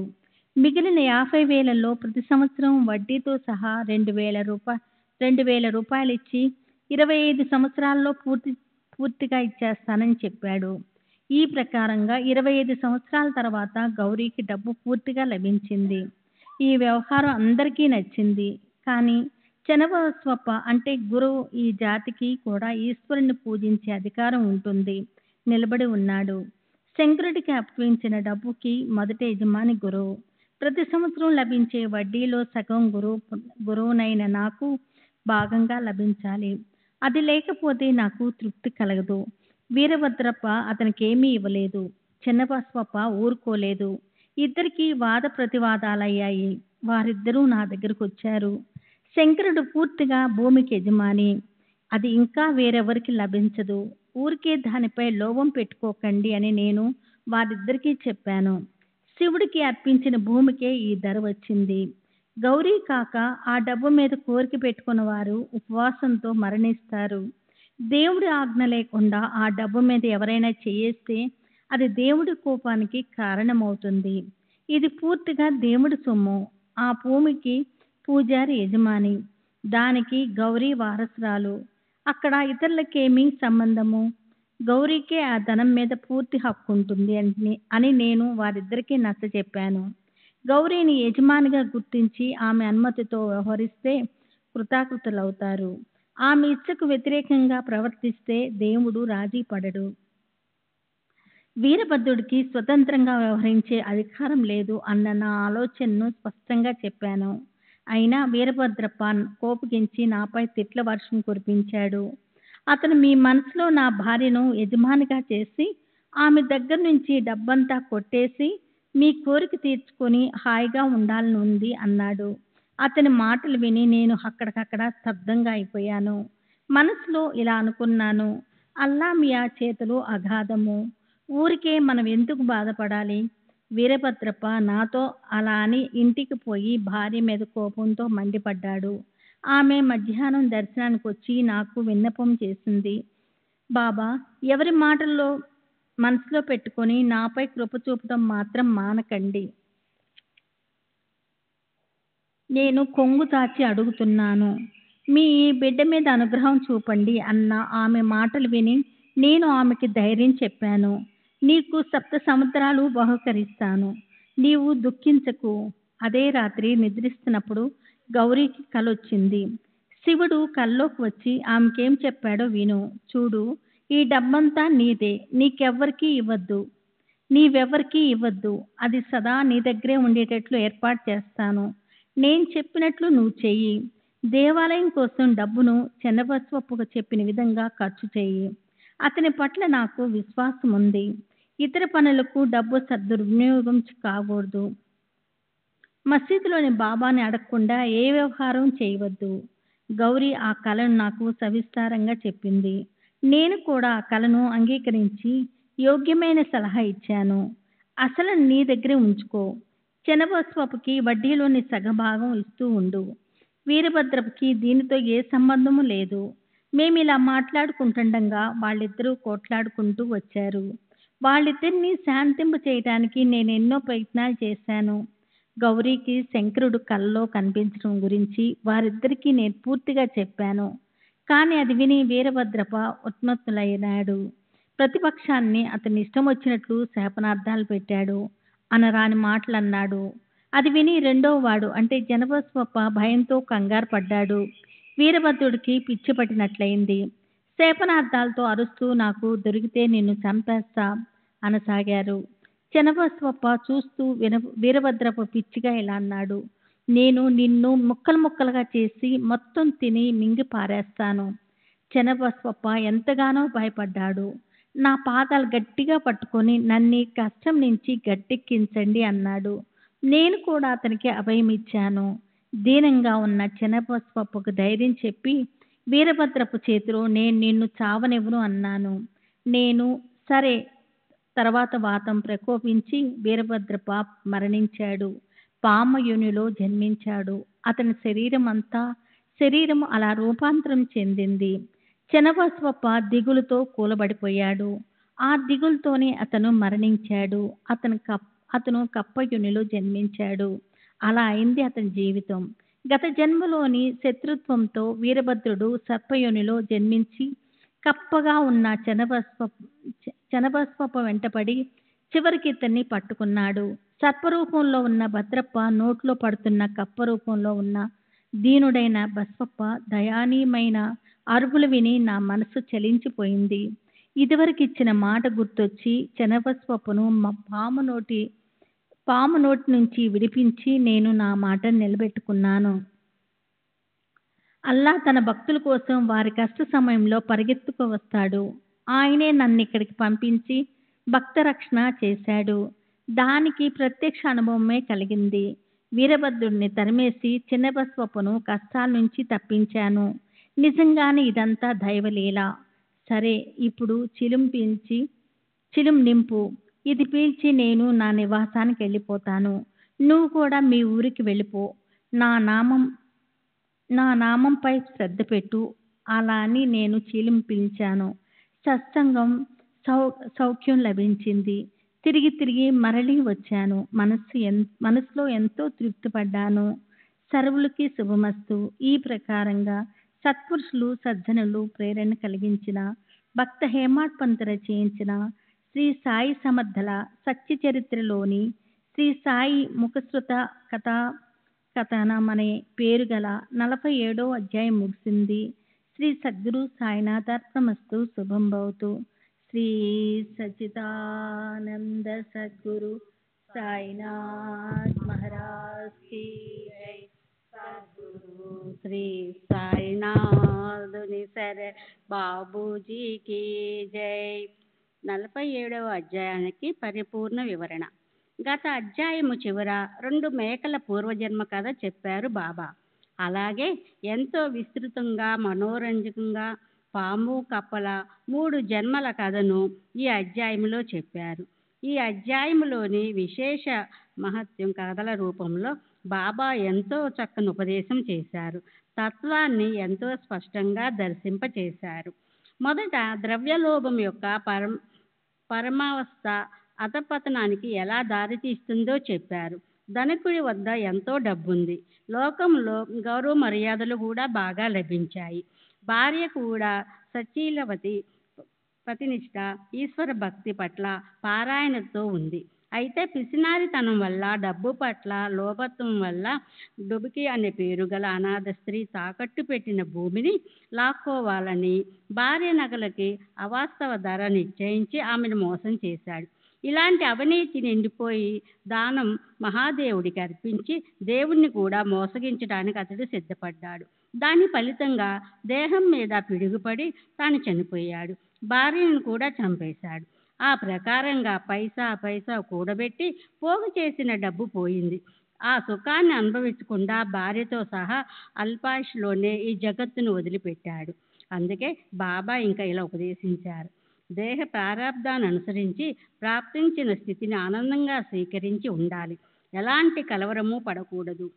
మిగిలిన 50,000లో ప్రతి సంవత్సరం వడ్డీతో సహా 2,000 రూపాయలు ఇచ్చి 25 సంవత్సరాల్లో పూర్తిగా ఇచ్చేస్తానని చెప్పాడు. ఈ ప్రకారంగా 25 సంవత్సరాల తర్వాత గౌరీకి డబ్బు పూర్తిగా లభించింది. ఈ వ్యవహారం అందరికీ నచ్చింది. కానీ చనబసవప్ప అంటే గురువు ఈ జాతికి కూడా ఈశ్వరుని పూజించే అధికారం ఉంటుంది నిలబడి ఉన్నాడు. శంకరుడికి అప్పగించిన డబ్బుకి మొదటి యజమాని గురువు. ప్రతి సంవత్సరం లభించే వడ్డీలో సగం గురువునైన నాకు భాగంగా లభించాలి. అది లేకపోతే నాకు తృప్తి కలగదు. వీరభద్రప్ప అతనికేమీ ఇవ్వలేదు. చిన్నబసవప్ప ఊరుకోలేదు. ఇద్దరికీ వాద ప్రతివాదాలయ్యాయి. వారిద్దరూ నా దగ్గరకు వచ్చారు. శంకరుడు పూర్తిగా భూమికి యజమాని. అది ఇంకా వేరెవరికి లభించదు. ఊరికే దానిపై లోభం పెట్టుకోకండి అని నేను వారిద్దరికీ చెప్పాను. శివుడికి అర్పించిన భూమికే ఈ ధర వచ్చింది. గౌరీ కాక ఆ డబ్బు మీద కోరిక పెట్టుకున్న వారు ఉపవాసంతో మరణిస్తారు. దేవుడి ఆజ్ఞ లేకుండా ఆ డబ్బు మీద ఎవరైనా చేయేస్తే అది దేవుడి కోపానికి కారణమవుతుంది. ఇది పూర్తిగా దేవుడి సొమ్ము. ఆ భూమికి పూజారి యజమాని. దానికి గౌరీ వారసురాలు. అక్కడ ఇతరులకేమీ సంబంధము? గౌరీకే ఆ ధనం మీద పూర్తి హక్కుంటుంది అని నేను వారిద్దరికీ నచ్చచెప్పాను. గౌరీని యజమానిగా గుర్తించి ఆమె అనుమతితో వ్యవహరిస్తే కృతాకృతులవుతారు. ఆమె ఇచ్చకు వ్యతిరేకంగా ప్రవర్తిస్తే దేవుడు రాజీ పడడు. వీరభద్రుడికి స్వతంత్రంగా వ్యవహరించే అధికారం లేదు అన్న నా ఆలోచనను స్పష్టంగా చెప్పాను. అయినా వీరభద్రప్ప కోపగించి నాపై తిట్ల వర్షం కురిపించాడు. అతను మీ మనసులో నా భార్యను యజమానిగా చేసి ఆమె దగ్గర నుంచి డబ్బంతా కొట్టేసి మీ కోరిక తీర్చుకొని హాయిగా ఉండాలని ఉంది అన్నాడు. అతని మాటలు విని నేను అక్కడికక్కడ స్తబ్దంగా అయిపోయాను. మనసులో ఇలా అనుకున్నాను, అల్లా మియా చేతులు అగాధము. ఊరికే మనం ఎందుకు బాధపడాలి? వీరభద్రప్ప నాతో అలా అని ఇంటికి పోయి భార్య మీద కోపంతో మండిపడ్డాడు. ఆమె మధ్యాహ్నం దర్శనానికి వచ్చి నాకు విన్నపం చేసింది. బాబా, ఎవరి మాటల్లో మనసులో పెట్టుకొని నాపై కృప చూపడం మాత్రం మానకండి. నేను కొంగు చాచి అడుగుతున్నాను. మీ బిడ్డ మీద అనుగ్రహం చూపండి అన్న ఆమె మాటలు విని నేను ఆమెకి ధైర్యం చెప్పాను. నీకు 7 సముద్రాలు బహుకరిస్తాను. నీవు దుఃఖించకు. అదే రాత్రి నిద్రిస్తున్నప్పుడు గౌరీకి కలొచ్చింది. శివుడు కల్లోకి వచ్చి ఆమెకేం చెప్పాడో విను. చూడు, ఈ డబ్బంతా నీదే. నీవెవ్వరికీ ఇవ్వద్దు. అది సదా నీ దగ్గరే ఉండేటట్లు ఏర్పాటు చేస్తాను. నేను చెప్పినట్లు నువ్వు చెయ్యి. దేవాలయం కోసం డబ్బును చెన్నబసవప్పకు చెప్పిన విధంగా ఖర్చు చెయ్యి. అతని పట్ల నాకు విశ్వాసం ఉంది. ఇతర పనులకు డబ్బు సద్వినియోగం కాకూడదు. మసీదులోని బాబాని అడగకుండా ఏ వ్యవహారం చేయవద్దు. గౌరీ ఆ కలను నాకు సవిస్తారంగా చెప్పింది. నేను కూడా ఆ కలను అంగీకరించి యోగ్యమైన సలహా ఇచ్చాను. అసలు నీ దగ్గరే ఉంచుకో. చెన్నబసవప్పకి వడ్డీలోని సగభాగం ఇస్తూ ఉండు. వీరభద్రప్పకి దీనితో ఏ సంబంధము లేదు. మేమిలా మాట్లాడుకుంటుండగా వాళ్ళిద్దరూ కోట్లాడుకుంటూ వచ్చారు. వాళ్ళిద్దరినీ శాంతింప చేయటానికి నేనెన్నో ప్రయత్నాలు చేశాను. గౌరీకి శంకరుడు కలలో కనిపించడం గురించి వారిద్దరికీ నేను పూర్తిగా చెప్పాను. కానీ అది విని వీరభద్రప్ప ఉన్మత్తులైనాడు. ప్రతిపక్షాన్ని అతని ఇష్టం వచ్చినట్లు శాపనార్థాలు పెట్టాడు. అనరాని మాటలన్నాడు. అది విని రెండోవాడు అంటే చెన్నబసవప్ప భయంతో కంగారు పడ్డాడు. వీరభద్రుడికి పిచ్చి పట్టినట్లయింది. శాపనార్థాలతో అరుస్తూ నాకు దొరికితే నిన్ను చంపేస్తా అనసాగారు. చెన్నబసవప్ప చూస్తూ వీరభద్రప్ప పిచ్చిగా ఇలా అన్నాడు. నేను నిన్ను ముక్కలు ముక్కలుగా చేసి మొత్తం తిని మింగి పారేస్తాను. చెన్నబసవప్ప ఎంతగానో భయపడ్డాడు. నా పాదాలు గట్టిగా పట్టుకొని నన్ను కష్టం నుంచి గట్టెక్కించండి అన్నాడు. నేను కూడా అతనికి అభయమిచ్చాను. దీనంగా ఉన్న చెన్నబసవప్పకు ధైర్యం చెప్పి వీరభద్రప్ప చేతిలో నేను నిన్ను చావనివ్వను అన్నాను. నేను సరే. తర్వాత వాతం ప్రకోపించి వీరభద్రప్ప మరణించాడు. పామయునిలో జన్మించాడు. అతని శరీరం అలా రూపాంతరం చెందింది. చెన్నబసవప్ప దిగులుతో కూలబడిపోయాడు. ఆ దిగులుతోనే అతను మరణించాడు. అతను కప్పయునిలో జన్మించాడు. అలా అయింది అతని జీవితం. గత జన్మలోని శత్రుత్వంతో వీరభద్రుడు సర్పయోనిలో జన్మించి కప్పగా ఉన్న చెన్నబసవప్ప వెంటపడి చివరికి ఇతన్ని పట్టుకున్నాడు. సర్పరూపంలో ఉన్న భద్రప్ప నోట్లో పడుతున్న కప్ప రూపంలో ఉన్న దీనుడైన బసవప్ప దయానీయమైన అరుపులు విని నా మనసు చలించిపోయింది. ఇదివరకిచ్చిన మాట గుర్తొచ్చి చెన్నబసవప్పను పాము నోటి నుంచి విడిపించి నేను నా మాటను నిలబెట్టుకున్నాను. అల్లా తన భక్తుల కోసం వారి కష్ట సమయంలో పరిగెత్తుకు వస్తాడు. ఆయనే నన్ను ఇక్కడికి పంపించి భక్త రక్షణ చేశాడు. దానికి ప్రత్యక్ష అనుభవమే కలిగింది. వీరభద్రుడిని తరిమేసి చెన్నబసవప్పను కష్టాల నుంచి తప్పించాను. నిజంగానే ఇదంతా దైవలీల. సరే, ఇప్పుడు చిలుం నింపు. ఇది పీల్చి నేను నా నివాసానికి వెళ్ళిపోతాను. నువ్వు కూడా మీ ఊరికి వెళ్ళిపో. నా నామంపై శ్రద్ధ పెట్టు. అలా అని నేను చిలుం పీల్చాను. సౌఖ్యం లభించింది. తిరిగి తిరిగి మరలి వచ్చాను. మనసులో ఎంతో తృప్తి పడ్డాను. సర్వులకి శుభమస్తు. ఈ ప్రకారంగా సత్పురుషులు సజ్జనులు ప్రేరణ కలిగించిన భక్త హేమాడ్ పంత్ రచయించిన శ్రీ సాయి సమర్థల సత్య చరిత్రలోని శ్రీ సాయి ముఖశ్రుత కథనం అనే పేరు గల 47వ అధ్యాయం ముగిసింది. శ్రీ సద్గురు సాయినాథార్పణమస్తు. శుభం భవతు. శ్రీ సచ్చిదానంద సద్గురు సాయినాథ్ మహారాజ్ की जय. సద్గురు శ్రీ సాయినాథుని సరే బాబూజీకి జై. 47వ అధ్యాయానికి పరిపూర్ణ వివరణ. గత అధ్యాయము చివర 2 మేకల పూర్వజన్మ కథ చెప్పారు బాబా. అలాగే ఎంతో విస్తృతంగా మనోరంజకంగా పాము కప్పల 3 జన్మల కథను ఈ అధ్యాయంలో చెప్పారు. ఈ అధ్యాయంలోని విశేష మహత్యం కథల రూపంలో బాబా ఎంతో చక్కని ఉపదేశం చేశారు. తత్వాన్ని ఎంతో స్పష్టంగా దర్శింపచేశారు. మొదట ద్రవ్యలోభం యొక్క పరమావస్థ అధపతనానికి ఎలా దారితీస్తుందో చెప్పారు. ధనికుడి వద్ద ఎంతో డబ్బుంది. లోకంలో గౌరవ మర్యాదలు కూడా బాగా లభించాయి. భార్య కూడా సచీలవతి, పతినిష్ట, ఈశ్వర భక్తి పట్ల పారాయణతో ఉంది. అయితే పిసినారితనం వల్ల, డబ్బు పట్ల లోభత్వం వల్ల డుబుకి అనే పేరు గల అనాథ స్త్రీ తాకట్టు పెట్టిన భూమిని లాక్కోవాలని భార్య నగలకి అవాస్తవ ధర నిశ్చయించి ఆమెను మోసం చేశాడు. ఇలాంటి అవినీతి నిండిపోయి దానం మహాదేవుడికి అర్పించి దేవుణ్ణి కూడా మోసగించడానికి అతడు సిద్ధపడ్డాడు. దాని ఫలితంగా దేహం మీద పిడుగుపడి తాను చనిపోయాడు. భార్యను కూడా చంపేశాడు. ఆ ప్రకారంగా పైసా కూడబెట్టి పోగు చేసిన డబ్బు పోయింది. ఆ సుఖాన్ని అనుభవించకుండా భార్యతో సహా అల్పాయుష్లోనే ఈ జగత్తును వదిలిపెట్టాడు. అందుకే బాబా ఇంకా ఇలా ఉపదేశించారు. దేహ ప్రారంధాన్ని అనుసరించి ప్రాప్తించిన స్థితిని ఆనందంగా స్వీకరించి ఉండాలి. ఎలాంటి కలవరము పడకూడదు.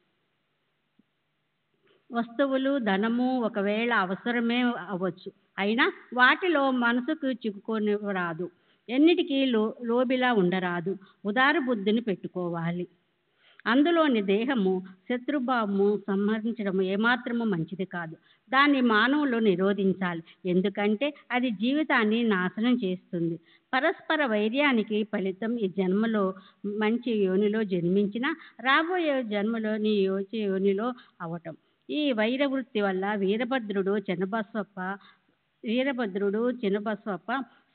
వస్తువులు, ధనము ఒకవేళ అవసరమే అవ్వచ్చు, అయినా వాటిలో మనసుకు చిక్కుకొనిరాదు. ఎన్నిటికీ లోబిలా ఉండరాదు. ఉదార బుద్ధిని పెట్టుకోవాలి. అందులోని దేహము శత్రుభావము సంహరించడం ఏమాత్రము మంచిది కాదు. దాన్ని మానవులు నిరోధించాలి. ఎందుకంటే అది జీవితాన్ని నాశనం చేస్తుంది. పరస్పర వైర్యానికి ఫలితం ఈ జన్మలో మంచి యోనిలో జన్మించిన రాబోయే జన్మలో నీ యోనిలో అవటం. ఈ వైరవృత్తి వల్ల వీరభద్రుడు చినబస్వప్ప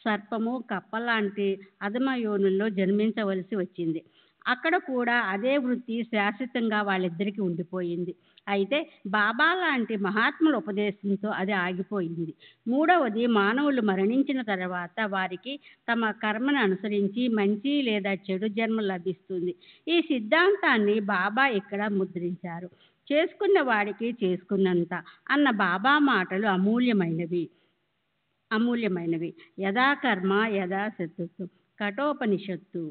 సర్పము, కప్పలాంటి అధమ యోనుల్లో జన్మించవలసి వచ్చింది. అక్కడ కూడా అదే వృత్తి శాశ్వతంగా వాళ్ళిద్దరికీ ఉండిపోయింది. అయితే బాబా లాంటి మహాత్ముల ఉపదేశంతో అది ఆగిపోయింది. మూడవది, మానవులు మరణించిన తర్వాత వారికి తమ కర్మను అనుసరించి మంచి లేదా చెడు జన్మ లభిస్తుంది. ఈ సిద్ధాంతాన్ని బాబా ఇక్కడ ముద్రించారు. చేసుకున్న వాడికి చేసుకున్నంత అన్న బాబా మాటలు అమూల్యమైనవి. యథా కర్మ యథా శత్రుత్వం కఠోపనిషత్తు.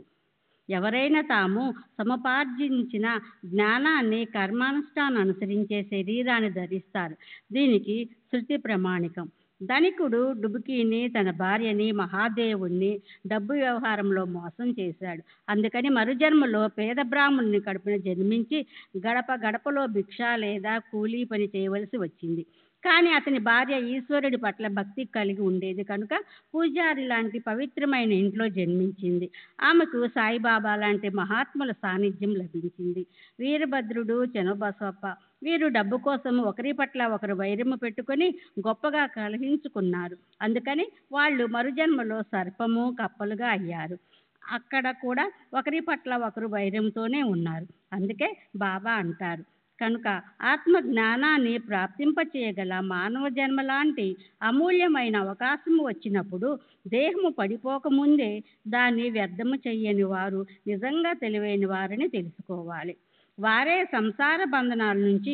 ఎవరైనా తాము సముపార్జించిన జ్ఞానాన్ని కర్మానుష్ఠానం అనుసరించే శరీరాన్ని ధరిస్తారు. దీనికి శృతి ప్రమాణికం. ధనికుడు డుబుకీని, తన భార్యని, మహాదేవుణ్ణి డబ్బు వ్యవహారంలో మోసం చేశాడు. అందుకని మరుజన్మలో పేద బ్రాహ్మణుని కడుపున జన్మించి గడపలో భిక్ష లేదా కూలీ పని చేయవలసి వచ్చింది. కానీ అతని భార్య ఈశ్వరుడి పట్ల భక్తి కలిగి ఉండేది కనుక పూజారి లాంటి పవిత్రమైన ఇంట్లో జన్మించింది. ఆమెకు సాయిబాబా లాంటి మహాత్ముల సాన్నిధ్యం లభించింది. వీరభద్రుడు, చెన్నబసవప్ప వీరు డబ్బు కోసం ఒకరి పట్ల ఒకరు వైరము పెట్టుకొని గొప్పగా కలహించుకున్నారు. అందుకని వాళ్ళు మరుజన్మలో సర్పము, కప్పలుగా అయ్యారు. అక్కడ కూడా ఒకరి పట్ల ఒకరు వైరంతోనే ఉన్నారు. అందుకే బాబా అంటారు, కనుక ఆత్మ జ్ఞానాన్ని ప్రాప్తింపచేయగల మానవ జన్మ లాంటి అమూల్యమైన అవకాశము వచ్చినప్పుడు దేహము పడిపోకముందే దాన్ని వ్యర్థము చెయ్యని వారు నిజంగా తెలివైన వారని తెలుసుకోవాలి. వారే సంసార బంధనాల నుంచి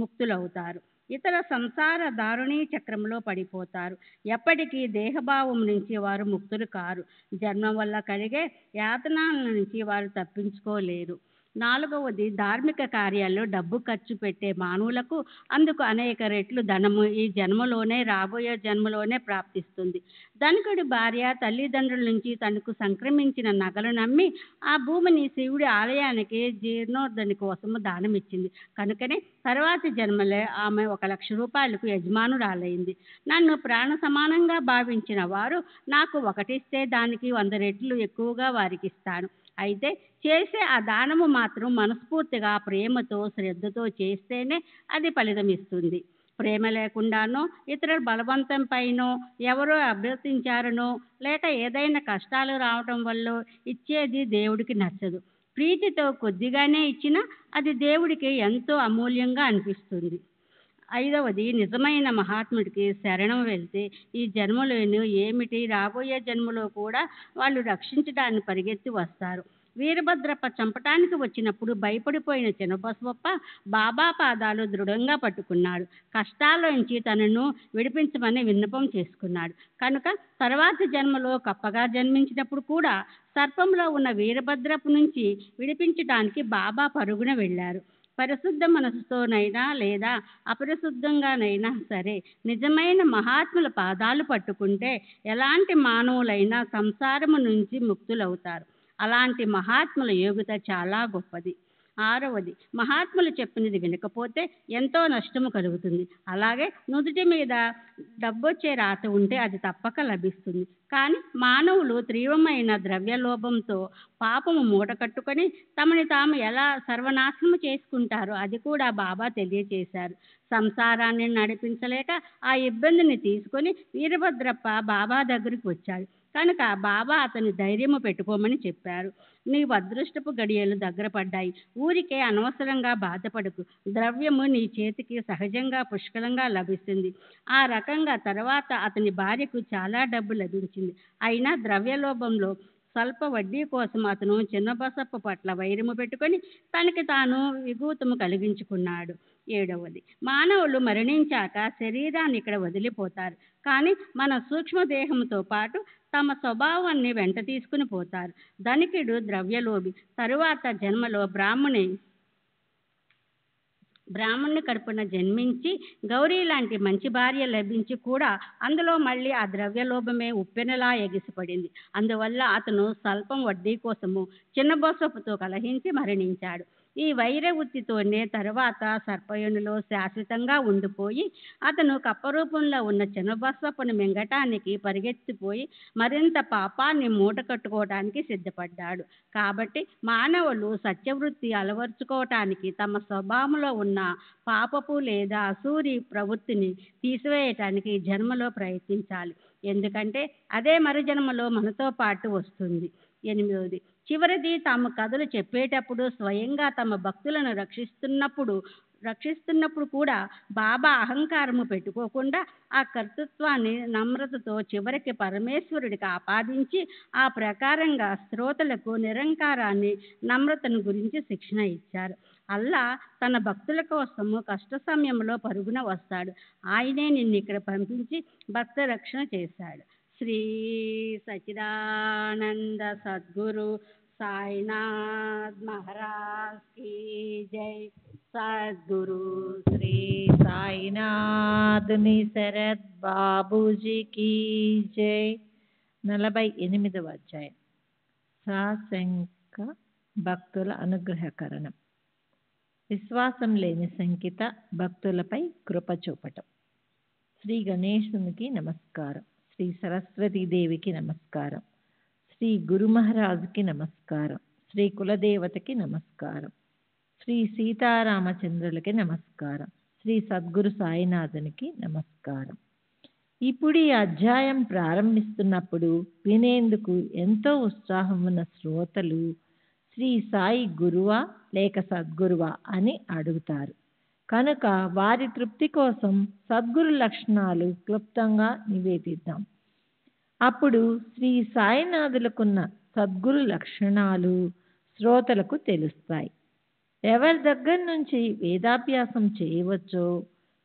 ముక్తులవుతారు. ఇతర సంసార దారుణీ చక్రంలో పడిపోతారు. ఎప్పటికీ దేహభావం నుంచి వారు ముక్తులు కారు. జన్మ వల్ల కలిగే యాతనాల నుంచి వారు తప్పించుకోలేరు. నాలుగవది ధార్మిక కార్యాల్లో డబ్బు ఖర్చు పెట్టే మానవులకు అందుకు అనేక రెట్లు ధనము ఈ జన్మలోనే రాబోయే జన్మలోనే ప్రాప్తిస్తుంది. ధనికుడి భార్య తల్లిదండ్రుల నుంచి తనకు సంక్రమించిన నగలు నమ్మి ఆ భూమిని శివుడి ఆలయానికి జీర్ణోద్ధరణ కోసము దానమిచ్చింది. కనుకనే తర్వాతి జన్మలే ఆమె 1,00,000 రూపాయలకు యజమానురాలైంది. నన్ను ప్రాణ సమానంగా భావించిన వారు నాకు ఒకటిస్తే దానికి 100 రెట్లు ఎక్కువగా వారికి ఇస్తాను. అయితే చేసే ఆ దానము మాత్రం మనస్ఫూర్తిగా ప్రేమతో శ్రద్ధతో చేస్తేనే అది ఫలితం ఇస్తుంది. ప్రేమ లేకుండానో ఇతరుల బలవంతం పైనో ఎవరో అభ్యర్థించారనో లేక ఏదైనా కష్టాలు రావటం వల్ల ఇచ్చేది దేవుడికి నచ్చదు. ప్రీతితో కొద్దిగానే ఇచ్చినా అది దేవుడికి ఎంతో అమూల్యంగా అనిపిస్తుంది. ఐదవది నిజమైన మహాత్ముడికి శరణం వెళ్తే ఈ జన్మలోనూ ఏమిటి రాబోయే జన్మలో కూడా వాళ్ళు రక్షించడానికి పరిగెత్తి వస్తారు. వీరభద్రప్ప చంపటానికి వచ్చినప్పుడు భయపడిపోయిన చిన్నబసవప్ప బాబా పాదాలు దృఢంగా పట్టుకున్నాడు. కష్టాల్లోంచి తనను విడిపించమని విన్నపం చేసుకున్నాడు. కనుక తర్వాతి జన్మలో కప్పగా జన్మించినప్పుడు కూడా సర్పంలో ఉన్న వీరభద్రప్ప నుంచి విడిపించడానికి బాబా పరుగున వెళ్ళారు. పరిశుద్ధ మనసుతోనైనా లేదా అపరిశుద్ధంగానైనా సరే నిజమైన మహాత్ముల పాదాలు పట్టుకుంటే ఎలాంటి మానవులైనా సంసారము నుంచి ముక్తులవుతారు. అలాంటి మహాత్ముల యోగ్యత చాలా గొప్పది. ఆరవది మహాత్ములు చెప్పినది వినకపోతే ఎంతో నష్టము కలుగుతుంది. అలాగే నుదుటి మీద డబ్బొచ్చే రాత ఉంటే అది తప్పక లభిస్తుంది. కానీ మానవులు తీవ్రమైన ద్రవ్యలోభంతో పాపము మూట కట్టుకొని తమని తాము ఎలా సర్వనాశనము చేసుకుంటారో అది కూడా బాబా తెలియచేశారు. సంసారాన్ని నడిపించలేక ఆ ఇబ్బందిని తీసుకొని వీరభద్రప్ప బాబా దగ్గరికి వచ్చాడు. కనుక బాబా అతని ధైర్యము పెట్టుకోమని చెప్పారు. నీవు అదృష్టపు గడియలు దగ్గర పడ్డాయి. ఊరికే అనవసరంగా బాధపడకు. ద్రవ్యము నీ చేతికి సహజంగా పుష్కలంగా లభిస్తుంది. ఆ రకంగా తర్వాత అతని భార్యకు చాలా డబ్బు లభించింది. అయినా ద్రవ్యలోభంలో స్వల్ప వడ్డీ కోసం అతను చిన్నబసప్ప పట్ల వైరము పెట్టుకొని తనకి తాను విభూతము కలిగించుకున్నాడు. ఏడవది మానవులు మరణించాక శరీరాన్ని ఇక్కడ వదిలిపోతారు. కానీ మన సూక్ష్మదేహంతో పాటు తమ స్వభావాన్ని వెంట తీసుకుని పోతారు. ధనికుడు ద్రవ్యలోభి తరువాత జన్మలో బ్రాహ్మణుని కడుపున జన్మించి గౌరీ లాంటి మంచి భార్య లభించి కూడా అందులో మళ్ళీ ఆ ద్రవ్యలోభమే ఉప్పెనలా ఎగిసిపడింది. అందువల్ల అతను స్వల్పం వడ్డీ కోసము చిన్నబసప్పుతో కలహించి మరణించాడు. ఈ వైరవృత్తితోనే తర్వాత సర్పయోనిలో శాశ్వతంగా ఉండిపోయి అతను కప్పరూపంలో ఉన్న చిన్నబసప్పను మింగటానికి పరిగెత్తిపోయి మరింత పాపాన్ని మూట కట్టుకోవడానికి సిద్ధపడ్డాడు. కాబట్టి మానవులు సత్యవృత్తి అలవర్చుకోవటానికి తమ స్వభావంలో ఉన్న పాపపు లేదా అసూరి ప్రవృత్తిని తీసివేయటానికి జన్మలో ప్రయత్నించాలి. ఎందుకంటే అదే మరు జన్మలో మనతో పాటు వస్తుంది. ఎనిమిదవది చివరిది తాము కథలు చెప్పేటప్పుడు స్వయంగా తమ భక్తులను రక్షిస్తున్నప్పుడు కూడా బాబా అహంకారము పెట్టుకోకుండా ఆ కర్తృత్వాన్ని నమ్రతతో చివరికి పరమేశ్వరుడికి ఆపాదించి ఆ ప్రకారంగా శ్రోతలకు నిరంకారాన్ని నమ్రతను గురించి శిక్షణ ఇచ్చారు. అల్లా తన భక్తుల కోసము కష్ట సమయంలో పరుగున వస్తాడు. ఆయనే నిన్ను ఇక్కడ పంపించి భక్త రక్షణ చేశాడు. శ్రీ సచ్చిదానంద సద్గురు సాయినాథ్ మహారాజ్ की जय. సద్గురు శ్రీ సాయినాథుని శరత్ బాబూజీకి జై. 48వ అధ్యాయం సాశంక భక్తుల అనుగ్రహకరణం. విశ్వాసం లేని సంకిత భక్తులపై కృప చూపటం. శ్రీ గణేశునికి నమస్కారం. శ్రీ సరస్వతీదేవికి నమస్కారం. శ్రీ గురు మహారాజుకి నమస్కారం. శ్రీ కులదేవతకి నమస్కారం. శ్రీ సీతారామచంద్రులకి నమస్కారం. శ్రీ సద్గురు సాయినాథునికి నమస్కారం. ఇప్పుడు ఈ అధ్యాయం ప్రారంభిస్తున్నప్పుడు వినేందుకు ఎంతో ఉత్సాహం ఉన్న శ్రోతలు శ్రీ సాయి గురువా లేక సద్గురువా అని అడుగుతారు. కనుక వారి తృప్తి కోసం సద్గురు లక్షణాలు క్లుప్తంగా నివేదిద్దాం. అప్పుడు శ్రీ సాయినాథులకున్న సద్గురు లక్షణాలు శ్రోతలకు తెలుస్తాయి. ఎవరి దగ్గర నుంచి వేదాభ్యాసం చేయవచ్చో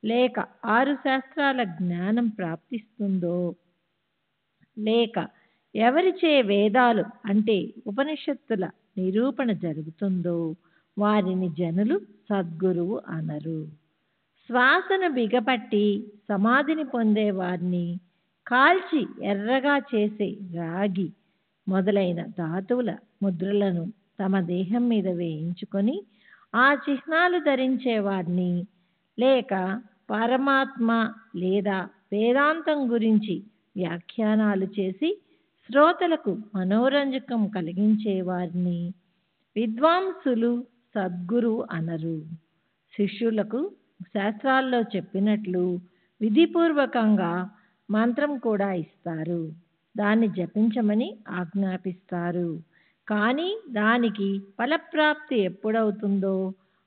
లేక 6 శాస్త్రాల జ్ఞానం ప్రాప్తిస్తుందో లేక ఎవరిచే వేదాలు అంటే ఉపనిషత్తుల నిరూపణ జరుగుతుందో వారిని జనులు సద్గురువు అనరు. శ్వాసను బిగపట్టి సమాధిని పొందే వారిని కాల్చి ఎర్రగా చేసే రాగి మొదలైన ధాతువుల ముద్రలను తమ దేహం మీద వేయించుకొని ఆ చిహ్నాలు ధరించే వారిని, లేక పరమాత్మ లేదా వేదాంతం గురించి వ్యాఖ్యానాలు చేసి శ్రోతలకు మనోరంజకం కలిగించే వారిని విద్వాంసులు సద్గురు అనరు. శిష్యులకు శాస్త్రాల్లో చెప్పినట్లు విధిపూర్వకంగా మంత్రం కూడా ఇస్తారు, దాన్ని జపించమని ఆజ్ఞాపిస్తారు. కానీ దానికి ఫలప్రాప్తి ఎప్పుడవుతుందో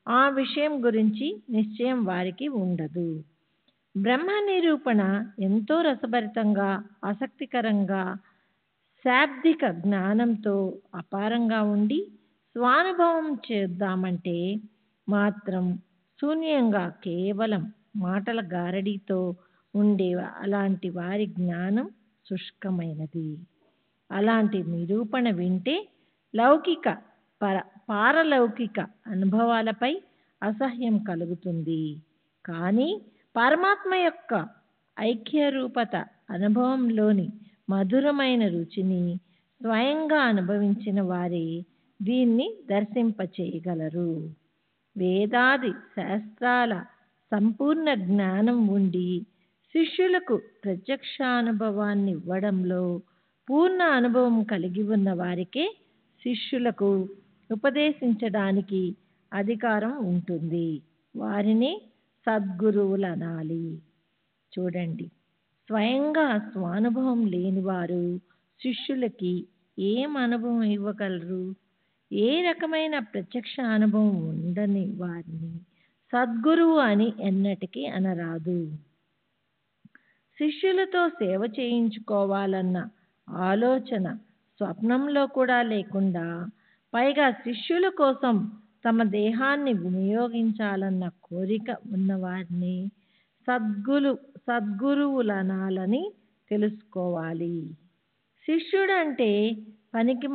ఆ విషయం గురించి నిశ్చయం వారికి ఉండదు. బ్రహ్మ నిరూపణ ఎంతో రసభరితంగా, ఆసక్తికరంగా, శాబ్దిక జ్ఞానంతో అపారంగా ఉండి స్వానుభవం చేద్దామంటే మాత్రం శూన్యంగా కేవలం మాటల గారడీతో ఉండే అలాంటి వారి జ్ఞానం శుష్కమైనది. అలాంటి నిరూపణ వింటే లౌకిక పారలౌకిక అనుభవాలపై అసహ్యం కలుగుతుంది. కానీ పరమాత్మ యొక్క ఐక్యరూపత అనుభవంలోని మధురమైన రుచిని స్వయంగా అనుభవించిన వారే దీన్ని దర్శింపచేయగలరు. వేదాది శాస్త్రాల సంపూర్ణ జ్ఞానం ఉండి శిష్యులకు ప్రత్యక్షానుభవాన్ని ఇవ్వడంలో పూర్ణ అనుభవం కలిగి ఉన్న వారికే శిష్యులకు ఉపదేశించడానికి అధికారం ఉంటుంది. వారిని సద్గురువులనాలి. చూడండి, స్వయంగా స్వానుభవం లేని వారు శిష్యులకి ఏం అనుభవం ఇవ్వగలరు? ఏ రకమైన ప్రత్యక్ష అనుభవం ఉండని వారిని సద్గురువు అని ఎన్నటికీ అనరాదు. శిష్యులతో సేవ చేయించుకోవాలన్న ఆలోచన స్వప్నంలో కూడా లేకుండా, పైగా శిష్యుల కోసం తమ దేహాన్ని వినియోగించాలన్న కోరిక ఉన్నవారిని సద్గురువులనాలని తెలుసుకోవాలి. శిష్యుడంటే పనికి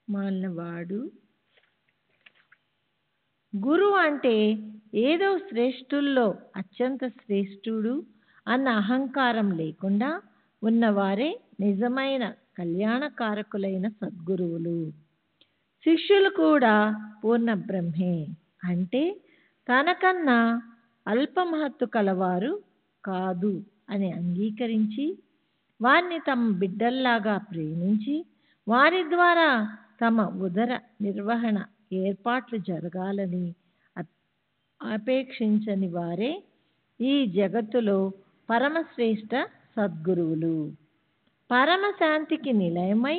మాలినవాడు, గురువు అంటే ఏదో శ్రేష్ఠుల్లో అత్యంత శ్రేష్ఠుడు అన్న అహంకారం లేకుండా ఉన్నవారే నిజమైన కళ్యాణకారకులైన సద్గురువులు. శిష్యులు కూడా పూర్ణ బ్రహ్మే, అంటే తనకన్నా అల్పమహత్తు కలవారు కాదు అని అంగీకరించి వారిని తమ బిడ్డల్లాగా ప్రేమించి వారి ద్వారా తమ ఉదర నిర్వహణ ఏర్పాట్లు జరగాలని అపేక్షించని వారే ఈ జగత్తులో పరమశ్రేష్ఠ సద్గురువులు. పరమశాంతికి నిలయమై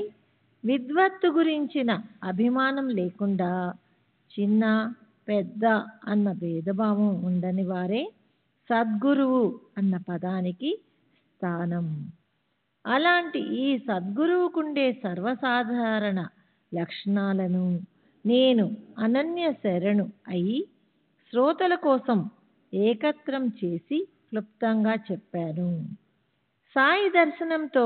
విద్వత్తు గురించిన అభిమానం లేకుండా చిన్న పెద్ద అన్న భేదభావం ఉండని వారే సద్గురువు అన్న పదానికి స్థానం. అలాంటి ఈ సద్గురువుకుండే సర్వసాధారణ లక్షణాలను నేను అనన్య శరణు అయి శ్రోతల కోసం ఏకత్రం చేసి క్లుప్తంగా చెప్పాను. సాయి దర్శనంతో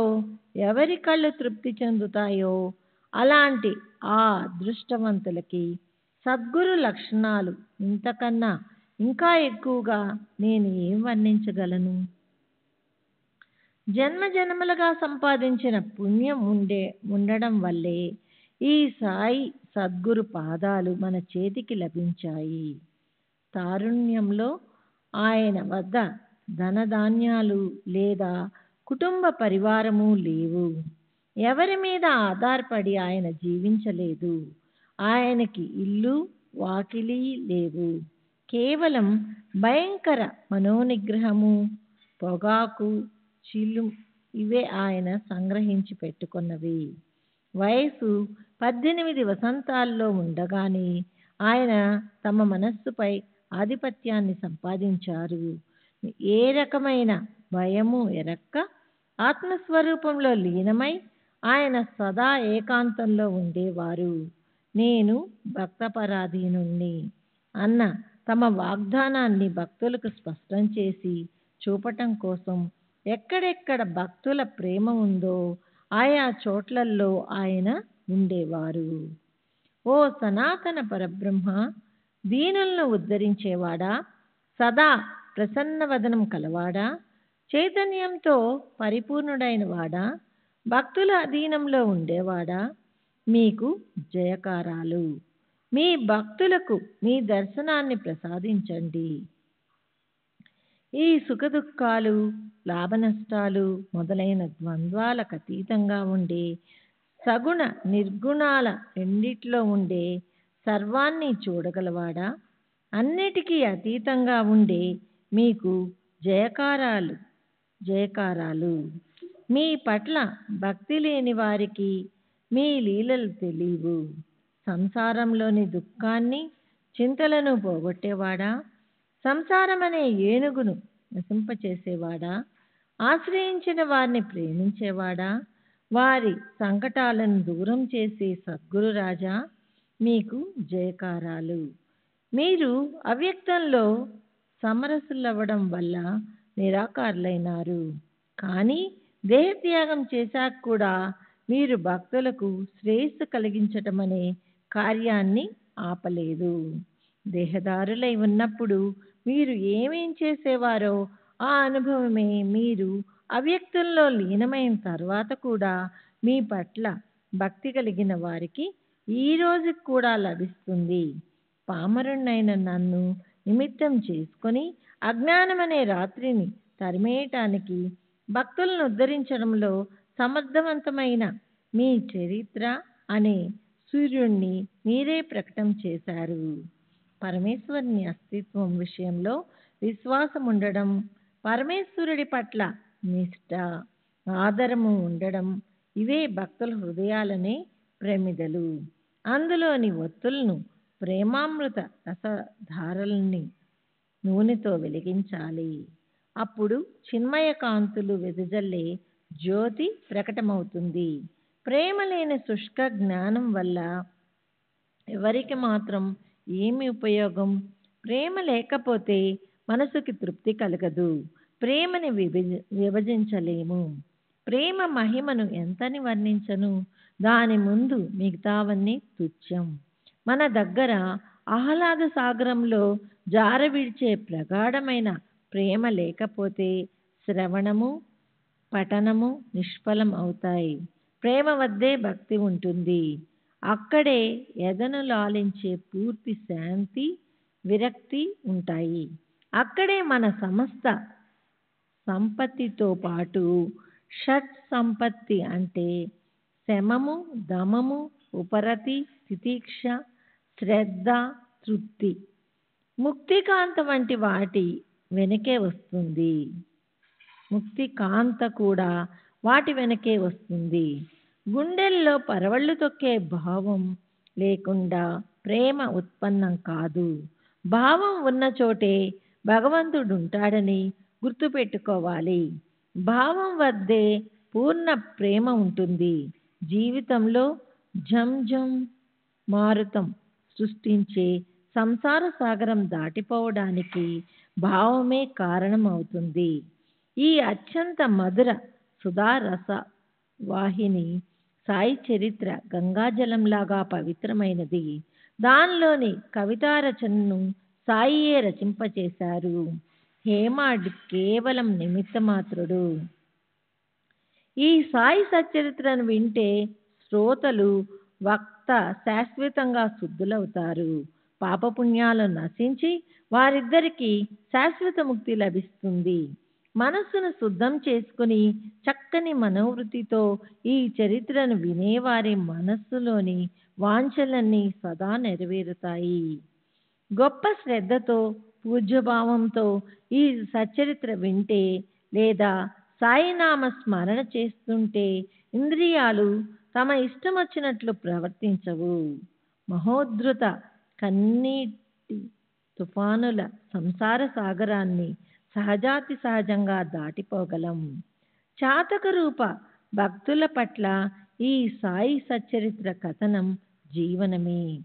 ఎవరి కళ్ళు తృప్తి చెందుతాయో అలాంటి ఆ అదృష్టవంతులకి సద్గురు లక్షణాలు ఇంతకన్నా ఇంకా ఎక్కువగా నేను ఏం వర్ణించగలను? జన్మ జన్మలుగా సంపాదించిన పుణ్యం ఉండడం వల్లే ఈ సాయి సద్గురు పాదాలు మన చేతికి లభించాయి. తారుణ్యంలో ఆయన వద్ద ధనధాన్యాలు లేదా కుటుంబ పరివారము లేవు. ఎవరి మీద ఆధారపడి ఆయన జీవించలేదు. ఆయనకి ఇల్లు వాకిలి లేవు. కేవలం భయంకర మనోనిగ్రహము, పొగాకు, చిల్లు ఇవే ఆయన సంగ్రహించి పెట్టుకున్నవి. వయసు 18 వసంతాల్లో ఉండగానే ఆయన తమ మనస్సుపై ఆధిపత్యాన్ని సంపాదించారు. ఏ రకమైన భయము ఎరక్క ఆత్మస్వరూపంలో లీనమై ఆయన సదా ఏకాంతంలో ఉండేవారు. నేను భక్తపరాధీనుణ్ణి అన్న తమ వాగ్దానాన్ని భక్తులకు స్పష్టం చేసి చూపటం కోసం ఎక్కడెక్కడ భక్తుల ప్రేమ ఉందో ఆయా చోట్లల్లో ఆయన ఉండేవారు. ఓ సనాతన పరబ్రహ్మ, దీనులను ఉద్ధరించేవాడా, సదా ప్రసన్నవదనం కలవాడా, చైతన్యంతో పరిపూర్ణుడైన వాడా, భక్తుల అధీనంలో ఉండేవాడా, మీకు జయకారాలు. మీ భక్తులకు మీ దర్శనాన్ని ప్రసాదించండి. ఈ సుఖదుఖాలు, లాభనష్టాలు మొదలైన ద్వంద్వాలకు అతీతంగా ఉండే, సగుణ నిర్గుణాల రెండిట్లో ఉండే సర్వాన్ని చూడగలవాడా, అన్నిటికీ అతీతంగా ఉండే మీకు జయకారాలు జయకారాలు. మీ పట్ల భక్తి లేని వారికి మీ లీలలు తెలియవు. సంసారంలోని దుఃఖాన్ని, చింతలను పోగొట్టేవాడా, సంసారమనే ఏనుగును నశింపచేసేవాడా, ఆశ్రయించిన వారిని ప్రేమించేవాడా, వారి సంకటాలను దూరం చేసే సద్గురు రాజా, మీకు జయకారాలు. మీరు అవ్యక్తంలో సమరసులవ్వడం వల్ల నిరాకారులైనారు. కానీ దేహత్యాగం చేశాక కూడా మీరు భక్తులకు శ్రేయస్సు కలిగించటం అనే కార్యాన్ని ఆపలేదు. దేహదారులై ఉన్నప్పుడు మీరు ఏమేం చేసేవారో ఆ అనుభవమే మీరు అవ్యక్తంలో లీనమైన తర్వాత కూడా మీ పట్ల భక్తి కలిగిన వారికి ఈ రోజుకి కూడా లభిస్తుంది. పామరుణ్ణైన నన్ను నిమిత్తం చేసుకొని అజ్ఞానమనే రాత్రిని తరిమేయటానికి, భక్తులను ఉద్ధరించడంలో సమర్థవంతమైన మీ చరిత్ర అనే సూర్యుణ్ణి మీరే ప్రకటన చేశారు. పరమేశ్వరుని అస్తిత్వం విషయంలో విశ్వాసం ఉండడం, పరమేశ్వరుడి పట్ల నిష్ఠ, ఆదరము ఉండడం, ఇవే భక్తుల హృదయాలనే ప్రమిదలు. అందులోని ఒత్తులను ప్రేమామృత రసధారల్ని నూనెతో వెలిగించాలి. అప్పుడు చిన్మయ కాంతులు వెదజల్లే జ్యోతి ప్రకటమవుతుంది. ప్రేమ లేని శుష్క జ్ఞానం వల్ల ఎవరికి మాత్రం ఏమి ఉపయోగం? ప్రేమ లేకపోతే మనసుకి తృప్తి కలగదు. ప్రేమని విభజించలేము. ప్రేమ మహిమను ఎంతని వర్ణించను? దాని ముందు మిగతావన్నీ తుచ్చం. మన దగ్గర ఆహ్లాద సాగరంలో జార విడిచే ప్రగాఢమైన ప్రేమ లేకపోతే శ్రవణము, పఠనము నిష్ఫలం అవుతాయి. ప్రేమ వద్దే భక్తి ఉంటుంది. అక్కడే ఎదను లాలించే పూర్తి శాంతి, విరక్తి ఉంటాయి. అక్కడే మన సమస్త సంపత్తితో పాటు షట్ సంపత్తి అంటే శమము, దమము, ఉపరతి, తితిక్ష, శ్రద్ధ, తృప్తి, ముక్తికాంత వంటి వాటి వెనకే వస్తుంది. ముక్తికాంత కూడా వాటి వెనకే వస్తుంది. గుండెల్లో పరవళ్ళు తొక్కే భావం లేకుండా ప్రేమ ఉత్పన్నం కాదు. భావం ఉన్న చోటే భగవంతుడు ఉంటాడని గుర్తుపెట్టుకోవాలి. భావం వద్దే పూర్ణ ప్రేమ ఉంటుంది. జీవితంలో ఝంఝం మారుతం సృష్టించే సంసార సాగరం దాటిపోవడానికి భావమే కారణం అవుతుంది. ఈ అత్యంత మధుర సుధారస వాహిని సాయి చరిత్ర గంగాజలంలాగా పవిత్రమైనది. దానిలోని కవితా రచనను సాయియే రచింపచేశారు. హేమాడ్ కేవలం నిమిత్త మాత్రుడు. ఈ సాయి సచ్చరిత్రను వింటే శ్రోతలు, వక్త శాశ్వతంగా శుద్ధులవుతారు. పాపపుణ్యాలు నశించి వారిద్దరికీ శాశ్వత ముక్తి లభిస్తుంది. మనస్సును శుద్ధం చేసుకుని చక్కని మనోవృత్తితో ఈ చరిత్రను వినేవారి మనస్సులోని వాంఛలన్నీ సదా నెరవేరుతాయి. గొప్ప శ్రద్ధతో, పూజ్యభావంతో ఈ సచ్చరిత్ర వింటే లేదా సాయినామ స్మరణ చేస్తుంటే ఇంద్రియాలు తమ ఇష్టం వచ్చినట్లు ప్రవర్తించవు. మహోద్ధృత కన్నీటి తుఫానుల సంసార సాగరాన్ని సహజాతి సహజంగా దాటిపోగలం. చాతక రూప భక్తుల పట్ల ఈ సాయి సచ్చరిత్ర కథనం జీవనమే.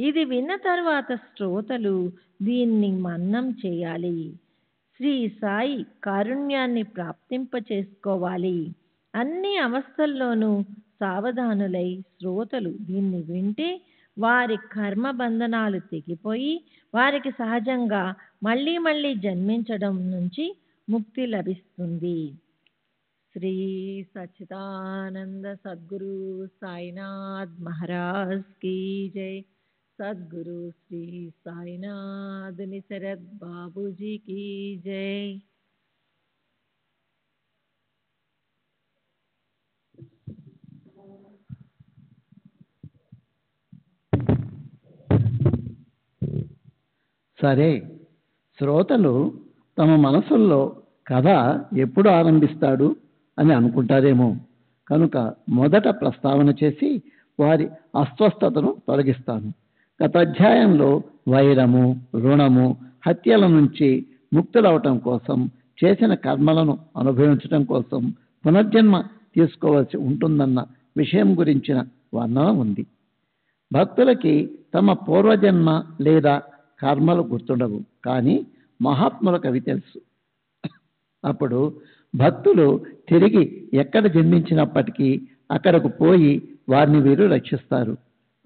ఇది విన్న తర్వాత శ్రోతలు దీన్ని మన్నం చేయాలి. శ్రీ సాయి కారుణ్యాన్ని ప్రాప్తింప చేసుకోవాలి. అన్ని అవస్థల్లోనూ సావధానులై శ్రోతలు దీన్ని వింటే వారి కర్మ బంధనాలు తెగిపోయి వారికి సహజంగా మళ్ళీ మళ్ళీ జన్మించడం నుంచి ముక్తి లభిస్తుంది. శ్రీ సచ్చిదానంద సద్గురు సాయినాథ్ మహారాజ్ కీ జై. సద్గురు శ్రీ సాయినాథ్ నిసరద్ బాబూజీ కీ జై. సరే, శ్రోతలు తమ మనసుల్లో కథ ఎప్పుడు ఆరంభిస్తాడు అని అనుకుంటారేమో. కనుక మొదట ప్రస్తావన చేసి వారి అస్వస్థతను తొలగిస్తాను. గత అధ్యాయంలో వైరము, రుణము, హత్యల నుంచి ముక్తులవటం కోసం, చేసిన కర్మలను అనుభవించడం కోసం పునర్జన్మ తీసుకోవాల్సి ఉంటుందన్న విషయం గురించిన వర్ణన ఉంది. భక్తులకి తమ పూర్వజన్మ లేదా కర్మలు గుర్తుండవు, కానీ మహాత్ములకు అవి తెలుసు. అప్పుడు భక్తులు తిరిగి ఎక్కడ జన్మించినప్పటికీ అక్కడకు పోయి వారిని వీరు రక్షిస్తారు.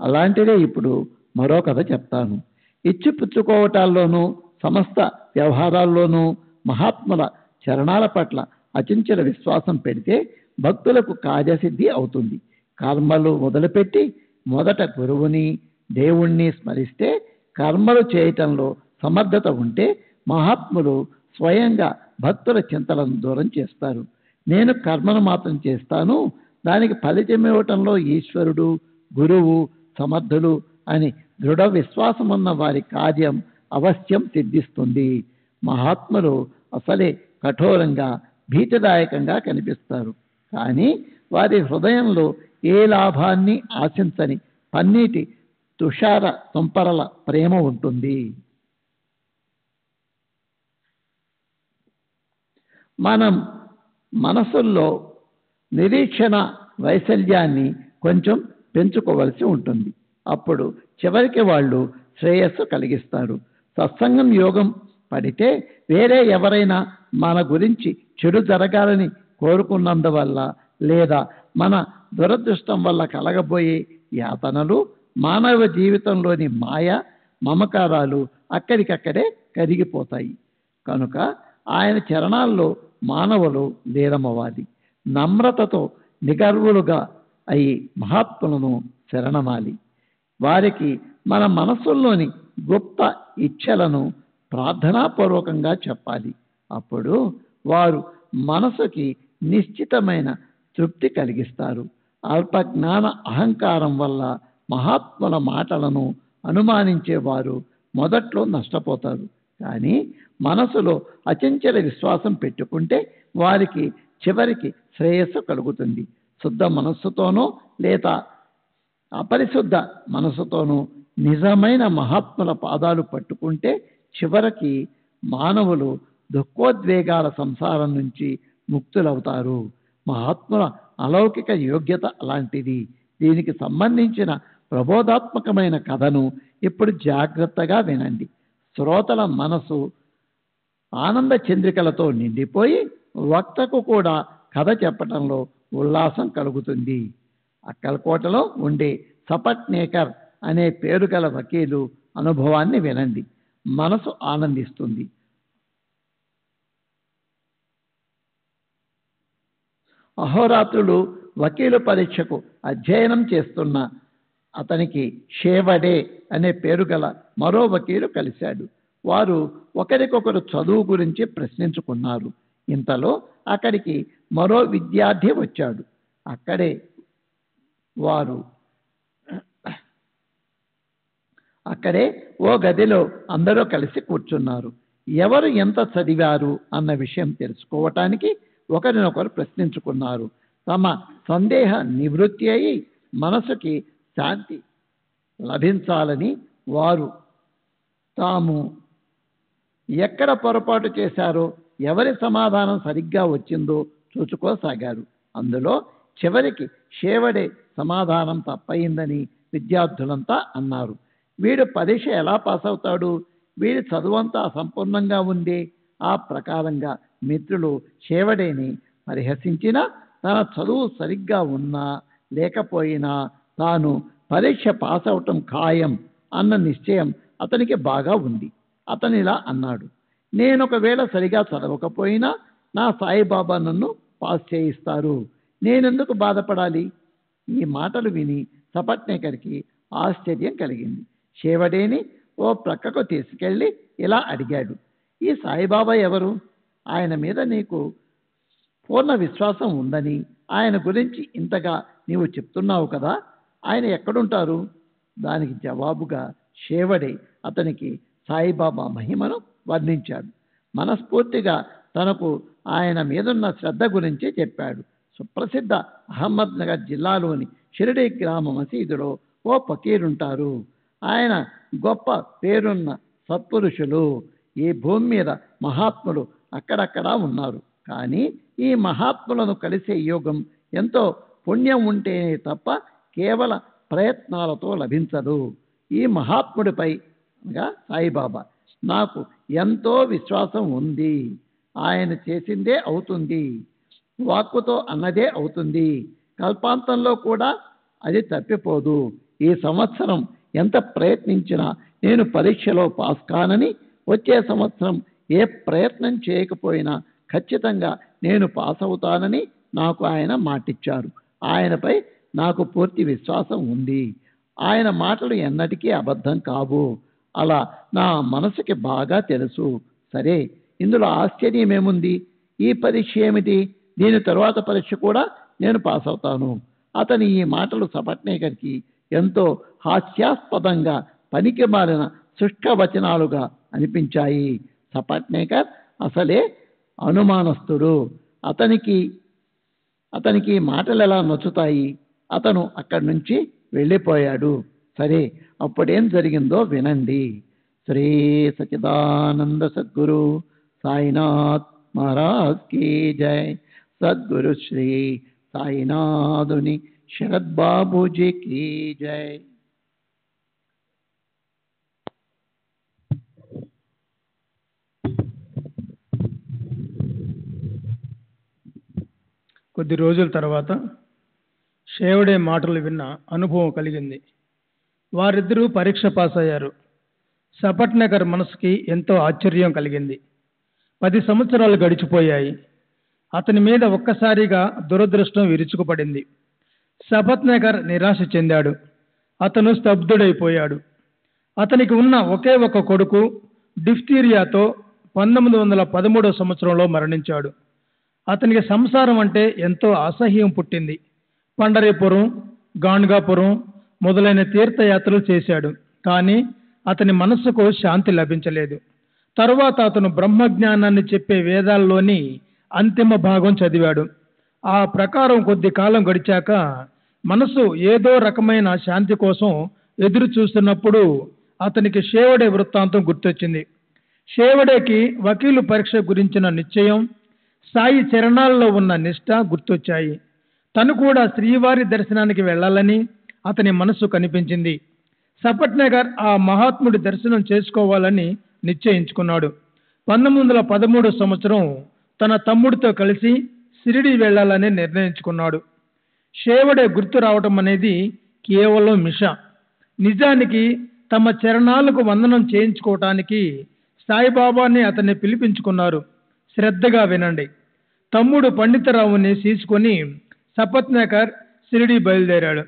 అలాంటిదే ఇప్పుడు మరో కథ చెప్తాను. ఇచ్చిపుచ్చుకోవటాల్లోనూ సమస్త వ్యవహారాల్లోనూ మహాత్ముల చరణాల పట్ల అచంచల విశ్వాసం పెడితే భక్తులకు కార్యసిద్ధి అవుతుంది. కర్మలు మొదలుపెట్టి మొదట గురువుని, దేవుణ్ణి స్మరిస్తే కర్మలు చేయటంలో సమర్థత ఉంటే మహాత్ములు స్వయంగా భక్తుల చింతలను దూరం చేస్తారు. నేను కర్మను మాత్రం చేస్తాను, దానికి ఫలితం ఇవ్వటంలో ఈశ్వరుడు, గురువు సమర్థులు అని దృఢ విశ్వాసం ఉన్న వారి కార్యం అవశ్యం సిద్ధిస్తుంది. మహాత్ములు అసలే కఠోరంగా, భీతిదాయకంగా కనిపిస్తారు, కానీ వారి హృదయంలో ఏ లాభాన్ని ఆశించని పన్నీటి తుషార తుంపరల ప్రేమ ఉంటుంది. మనం మనసుల్లో నిరీక్షణ వైశల్యాన్ని కొంచెం పెంచుకోవలసి ఉంటుంది. అప్పుడు చివరికి వాళ్ళు శ్రేయస్సు కలిగిస్తారు. సత్సంగం యోగం పడితే వేరే ఎవరైనా మన గురించి చెడు జరగాలని కోరుకున్నందువల్ల లేదా మన దురదృష్టం వల్ల కలగబోయే యాతనలు, మానవ జీవితంలోని మాయ, మమకారాలు అక్కడికక్కడే కరిగిపోతాయి. కనుక ఆయన చరణాల్లో మానవులు లీనమవ్వాలి. నమ్రతతో నిగర్వులుగా అయి మహాత్ములను శరణమాలి. వారికి మన మనస్సుల్లోని గుప్త ఇచ్ఛలను ప్రార్థనాపూర్వకంగా చెప్పాలి. అప్పుడు వారు మనసుకి నిశ్చితమైన తృప్తి కలిగిస్తారు. అల్పజ్ఞాన అహంకారం వల్ల మహాత్ముల మాటలను అనుమానించేవారు మొదట్లో నష్టపోతారు, కానీ మనసులో అచంచల విశ్వాసం పెట్టుకుంటే వారికి చివరికి శ్రేయస్సు కలుగుతుంది. శుద్ధ మనస్సుతోనో లేదా అపరిశుద్ధ మనసుతోనూ నిజమైన మహాత్ముల పాదాలు పట్టుకుంటే చివరికి మానవులు దుఃఖోద్వేగాల సంసారం నుంచి ముక్తులవుతారు. మహాత్ముల అలౌకిక యోగ్యత అలాంటిది. దీనికి సంబంధించిన ప్రబోధాత్మకమైన కథను ఇప్పుడు జాగ్రత్తగా వినండి. శ్రోతల మనసు ఆనంద చంద్రికలతో నిండిపోయి వక్తకు కూడా కథ చెప్పటంలో ఉల్లాసం కలుగుతుంది. అక్కలకోటలో ఉండే సపట్నేకర్ అనే పేరు గల వకీలు అనుభవాన్ని వినండి, మనసు ఆనందిస్తుంది. అహోరాత్రులు వకీలు పరీక్షకు అధ్యయనం చేస్తున్న అతనికి షేవడే అనే పేరు గల మరో వకీలు కలిశాడు. వారు ఒకరికొకరు చదువు గురించి ప్రశ్నించుకున్నారు. ఇంతలో అక్కడికి మరో విద్యార్థి వచ్చాడు. అక్కడే ఓ గదిలో అందరూ కలిసి కూర్చున్నారు. ఎవరు ఎంత చదివారు అన్న విషయం తెలుసుకోవటానికి ఒకరినొకరు ప్రశ్నించుకున్నారు. తమ సందేహ నివృత్తి అయి మనసుకి శాంతి లభించాలని వారు తాము ఎక్కడ పొరపాటు చేశారో, ఎవరి సమాధానం సరిగ్గా వచ్చిందో చూసుకోసాగారు. అందులో చివరికి షేవడే సమాధానం తప్పయిందని విద్యార్థులంతా అన్నారు. వీడు పరీక్ష ఎలా పాస్ అవుతాడు? వీడి చదువంతా అసంపూర్ణంగా ఉంది. ఆ ప్రకారంగా మిత్రులు షేవడేని పరిహసించినా తన చదువు సరిగ్గా ఉన్నా లేకపోయినా తాను పరీక్ష పాస్ అవటం ఖాయం అన్న నిశ్చయం అతనికి బాగా ఉంది. అతనిలా అన్నాడు, నేను ఒకవేళ సరిగా చదవకపోయినా నా సాయిబాబా నన్ను పాస్ చేయిస్తారు, నేనెందుకు బాధపడాలి? ఈ మాటలు విని సపట్నేకర్కి ఆశ్చర్యం కలిగింది. షేవడేని ఓ ప్రక్కకు తీసుకెళ్ళి ఇలా అడిగాడు, ఈ సాయిబాబా ఎవరు? ఆయన మీద నీకు పూర్ణ విశ్వాసం ఉందని ఆయన గురించి ఇంతగా నీవు చెప్తున్నావు కదా, ఆయన ఎక్కడుంటారు? దానికి జవాబుగా షేవడే అతనికి సాయిబాబా మహిమను వర్ణించాడు. మనస్ఫూర్తిగా తనకు ఆయన మీదున్న శ్రద్ధ గురించి చెప్పాడు. సుప్రసిద్ధ అహ్మద్నగర్ జిల్లాలోని షిరిడి గ్రామ మసీదులో ఓ ఫకీరుంటారు. ఆయన గొప్ప పేరున్న సత్పురుషులు. ఈ భూమి మీద మహాత్ములు అక్కడక్కడా ఉన్నారు. కానీ ఈ మహాత్ములను కలిసే యోగం ఎంతో పుణ్యం ఉంటేనే తప్ప కేవల ప్రయత్నాలతో లభించదు. ఈ మహాత్ముడిపై అనగా సాయిబాబా నాకు ఎంతో విశ్వాసం ఉంది. ఆయన చేసిందే అవుతుంది, వాక్కుతో అన్నదే అవుతుంది, కల్పాంతంలో కూడా అది తప్పిపోదు. ఈ సంవత్సరం ఎంత ప్రయత్నించినా నేను పరీక్షలో పాస్ కానని, వచ్చే సంవత్సరం ఏ ప్రయత్నం చేయకపోయినా ఖచ్చితంగా నేను పాస్ అవుతానని నాకు ఆయన మాటిచ్చారు. ఆయనపై నాకు పూర్తి విశ్వాసం ఉంది. ఆయన మాటలు ఎన్నటికీ అబద్ధం కావు. అలా నా మనసుకి బాగా తెలుసు. సరే, ఇందులో ఆశ్చర్యమేముంది? ఈ పరీక్ష ఏమిటి? దీని తరువాత పరీక్ష కూడా నేను పాస్ అవుతాను. అతని ఈ మాటలు సపట్నేకర్కి ఎంతో హాస్యాస్పదంగా, పనికి మారిన శుష్క వచనాలుగా అనిపించాయి. సపట్నేకర్ అసలే అనుమానస్తుడు. అతనికి మాటలు ఎలా నచ్చుతాయి? అతను అక్కడి నుంచి వెళ్ళిపోయాడు. సరే, అప్పుడేం జరిగిందో వినండి. శ్రీ సచిదానంద సద్గురు సాయినాథ్ మహారాజ్ కీ జై. సద్గురు శ్రీ సాయినాథుని శరద్ బాబూజీ కీ జై. కొద్ది రోజుల తర్వాత షేవడే మాటలు విన్న అనుభవం కలిగింది. వారిద్దరూ పరీక్ష పాస్ అయ్యారు. సపట్నగర్ మనసుకి ఎంతో ఆశ్చర్యం కలిగింది. 10 సంవత్సరాలు గడిచిపోయాయి. అతని మీద ఒక్కసారిగా దురదృష్టం విరుచుకుపడింది. సపట్నగర్ నిరాశ చెందాడు. అతను స్తబ్దుడైపోయాడు. అతనికి ఉన్న ఒకే ఒక కొడుకు డిఫ్తీరియాతో 1913 సంవత్సరంలో మరణించాడు. అతనికి సంసారం అంటే ఎంతో అసహ్యం పుట్టింది. పండరీపురం, గాణ్గాపురం మొదలైన తీర్థయాత్రలు చేశాడు. కానీ అతని మనస్సుకు శాంతి లభించలేదు. తరువాత అతను బ్రహ్మజ్ఞానాన్ని చెప్పే వేదాల్లోని అంతిమ భాగం చదివాడు. ఆ ప్రకారం కొద్ది కాలం గడిచాక మనసు ఏదో రకమైన శాంతి కోసం ఎదురు చూస్తున్నప్పుడు అతనికి షేవడే వృత్తాంతం గుర్తొచ్చింది. షేవడేకి వకీలు పరీక్ష గురించిన నిశ్చయం, సాయి చరణాల్లో ఉన్న నిష్ఠ గుర్తొచ్చాయి. తను కూడా శ్రీవారి దర్శనానికి వెళ్ళాలని అతని మనసు కనిపించింది. సపట్నగర్ ఆ మహాత్ముడి దర్శనం చేసుకోవాలని నిశ్చయించుకున్నాడు. 1913 సంవత్సరం తన తమ్ముడితో కలిసి షిరిడి వెళ్ళాలని నిర్ణయించుకున్నాడు. షేవడే గుర్తు రావటం అనేది కేవలం మిష. నిజానికి తమ చరణాలకు వందనం చేయించుకోవటానికి సాయిబాబాని అతన్ని పిలిపించుకున్నారు. శ్రద్ధగా వినండి. తమ్ముడు పండితరావుని తీసుకొని సపట్నేకర్ షిరిడి బయలుదేరాడు.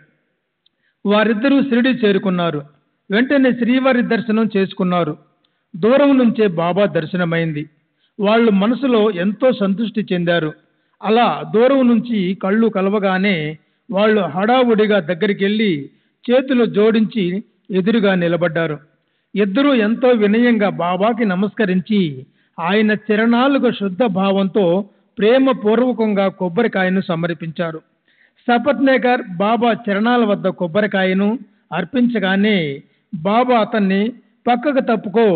వారిద్దరూ షిరిడి చేరుకున్నారు. వెంటనే శ్రీవారి దర్శనం చేసుకున్నారు. దూరం నుంచే బాబా దర్శనమైంది. వాళ్ళు మనసులో ఎంతో సంతృష్టి చెందారు. అలా దూరం నుంచి కళ్ళు కలవగానే వాళ్ళు హడావుడిగా దగ్గరికి వెళ్ళి చేతులు జోడించి ఎదురుగా నిలబడ్డారు. ఇద్దరూ ఎంతో వినయంగా బాబాకి నమస్కరించి ఆయన చరణాలకు శుద్ధ భావంతో ప్రేమపూర్వకంగా కొబ్బరికాయను సమర్పించారు. సపట్నేకర్ బాబా చరణాల వద్ద కొబ్బరికాయను అర్పించగానే బాబా అతన్ని పక్కకు తప్పుకో,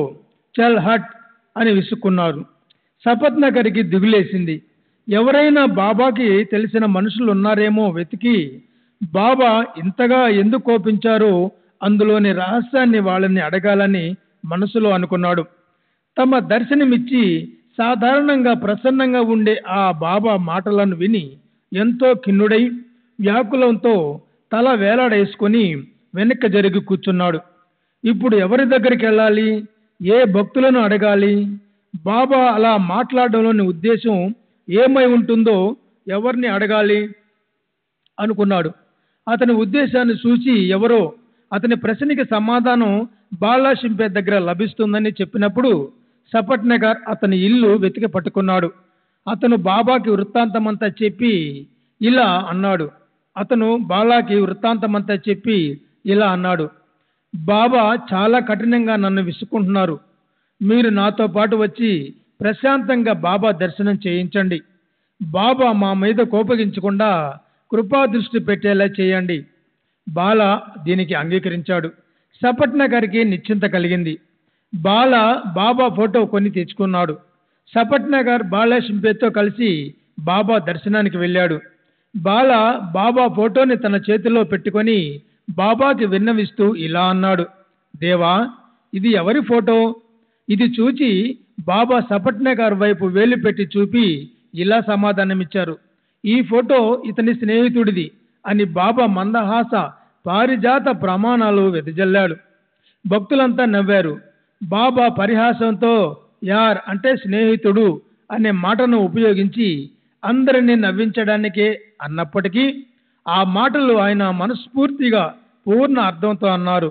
చల్ హట్ అని విసుక్కున్నారు. సపట్నేకర్కి దిగులేసింది. ఎవరైనా బాబాకి తెలిసిన మనుషులు ఉన్నారేమో వెతికి బాబా ఇంతగా ఎందుకు కోపించారో అందులోని రహస్యాన్ని వాళ్ళని అడగాలని మనసులో అనుకున్నాడు. తమ దర్శనమిచ్చి సాధారణంగా ప్రసన్నంగా ఉండే ఆ బాబా మాటలను విని ఎంతో ఖిన్నుడై వ్యాకులంతో తల వేలాడేసుకొని వెనక్కి జరిగి కూర్చున్నాడు. ఇప్పుడు ఎవరి దగ్గరికి వెళ్ళాలి, ఏ భక్తులను అడగాలి? బాబా అలా మాట్లాడడంలోని ఉద్దేశం ఏమై ఉంటుందో ఎవరిని అడగాలి అనుకున్నాడు. అతని ఉద్దేశాన్ని చూసి ఎవరో అతని ప్రశ్నకి సమాధానం బాలా షింపే దగ్గర లభిస్తుందని చెప్పినప్పుడు సపట్నగర్ అతని ఇల్లు వెతికి పట్టుకున్నాడు. అతను బాబాకి వృత్తాంతమంతా చెప్పి ఇలా అన్నాడు. బాబా చాలా కఠినంగా నన్ను విసుక్కుంటున్నారు. మీరు నాతో పాటు వచ్చి ప్రశాంతంగా బాబా దర్శనం చేయించండి. బాబా మా మీద కోపగించకుండా కృపా దృష్టి పెట్టేలా చేయండి. బాల దీనికి అంగీకరించాడు. సపట్నగర్కి నిశ్చింత కలిగింది. బాల బాబా ఫోటో కొని తెచ్చుకున్నాడు. సపట్నగర్ బాలా షింపేతో కలిసి బాబా దర్శనానికి వెళ్ళాడు. బాల బాబా ఫోటోని తన చేతిలో పెట్టుకొని బాబాకి విన్నవిస్తూ ఇలా అన్నాడు. దేవా, ఇది ఎవరి ఫోటో? ఇది చూచి బాబా సపట్నగర్ వైపు వేలు పెట్టి చూపి ఇలా సమాధానమిచ్చారు. ఈ ఫోటో ఇతని స్నేహితుడిది అని బాబా మందహాస పారిజాత ప్రమాణాలు వెదజల్లాడు. భక్తులంతా నవ్వారు. బాబా పరిహాసంతో యార్ అంటే స్నేహితుడు అనే మాటను ఉపయోగించి అందరినీ నవ్వించడానికే అన్నప్పటికీ ఆ మాటలు ఆయన మనస్ఫూర్తిగా పూర్ణ అర్థంతో అన్నారు.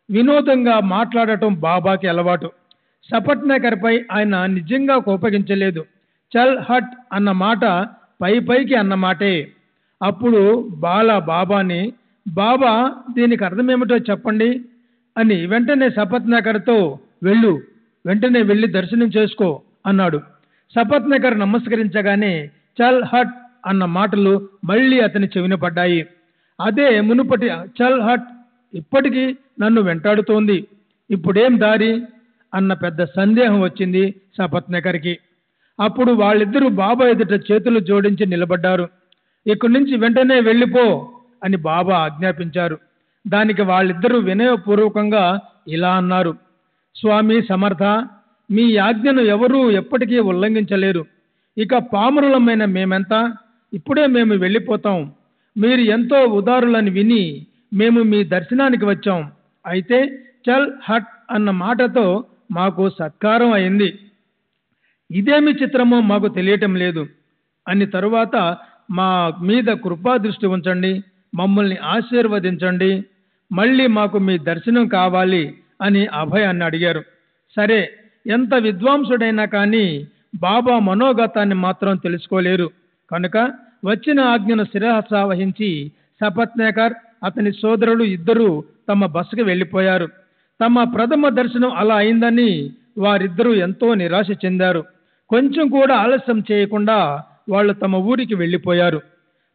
వినోదంగా మాట్లాడటం బాబాకి అలవాటు. సపట్నగర్పై ఆయన నిజంగా కోపగించలేదు. చల్ హట్ అన్న మాట పైకి అన్నమాటే. అప్పుడు బాబాని, బాబా దీనికి అర్థమేమిటో చెప్పండి అని వెంటనే సపట్నగర్తో వెంటనే వెళ్ళి దర్శనం చేసుకో అన్నాడు. సపట్నగర్ నమస్కరించగానే చల్ హట్ అన్న మాటలు మళ్ళీ అతని చెవిన పడ్డాయి. అదే మునుపటి చల్ హట్ ఇప్పటికీ నన్ను వెంటాడుతోంది. ఇప్పుడేం దారి అన్న పెద్ద సందేహం వచ్చింది సపట్నగర్కి. అప్పుడు వాళ్ళిద్దరూ బాబా ఎదుట చేతులు జోడించి నిలబడ్డారు. ఇక్కడి నుంచి వెంటనే వెళ్ళిపో అని బాబా ఆజ్ఞాపించారు. దానికి వాళ్ళిద్దరూ వినయపూర్వకంగా ఇలా అన్నారు. స్వామి సమర్థ, మీ ఆజ్ఞను ఎవరూ ఎప్పటికీ ఉల్లంఘించలేరు. ఇక పామరులమైన మేమెంత? ఇప్పుడే మేము వెళ్ళిపోతాం. మీరు ఎంతో ఉదారులని విని మేము మీ దర్శనానికి వచ్చాం. అయితే చల్ హట్ అన్న మాటతో మాకు సత్కారం అయింది. ఇదేమి చిత్రమో మాకు తెలియటం లేదు అని తరువాత మా మీద కృపా దృష్టి ఉంచండి, మమ్మల్ని ఆశీర్వదించండి, మళ్ళీ మాకు మీ దర్శనం కావాలి అని అభయాన్ని అడిగారు. సరే, ఎంత విద్వాంసుడైనా కానీ బాబా మనోగతాన్ని మాత్రం తెలుసుకోలేరు కనుక వచ్చిన ఆజ్ఞను శిరసావహించి సపట్నగర్ అతని సోదరుడు ఇద్దరూ తమ బసకి వెళ్ళిపోయారు. తమ ప్రథమ దర్శనం అలా అయిందని వారిద్దరూ ఎంతో నిరాశ చెందారు. కొంచెం కూడా ఆలస్యం చేయకుండా వాళ్ళు తమ ఊరికి వెళ్ళిపోయారు.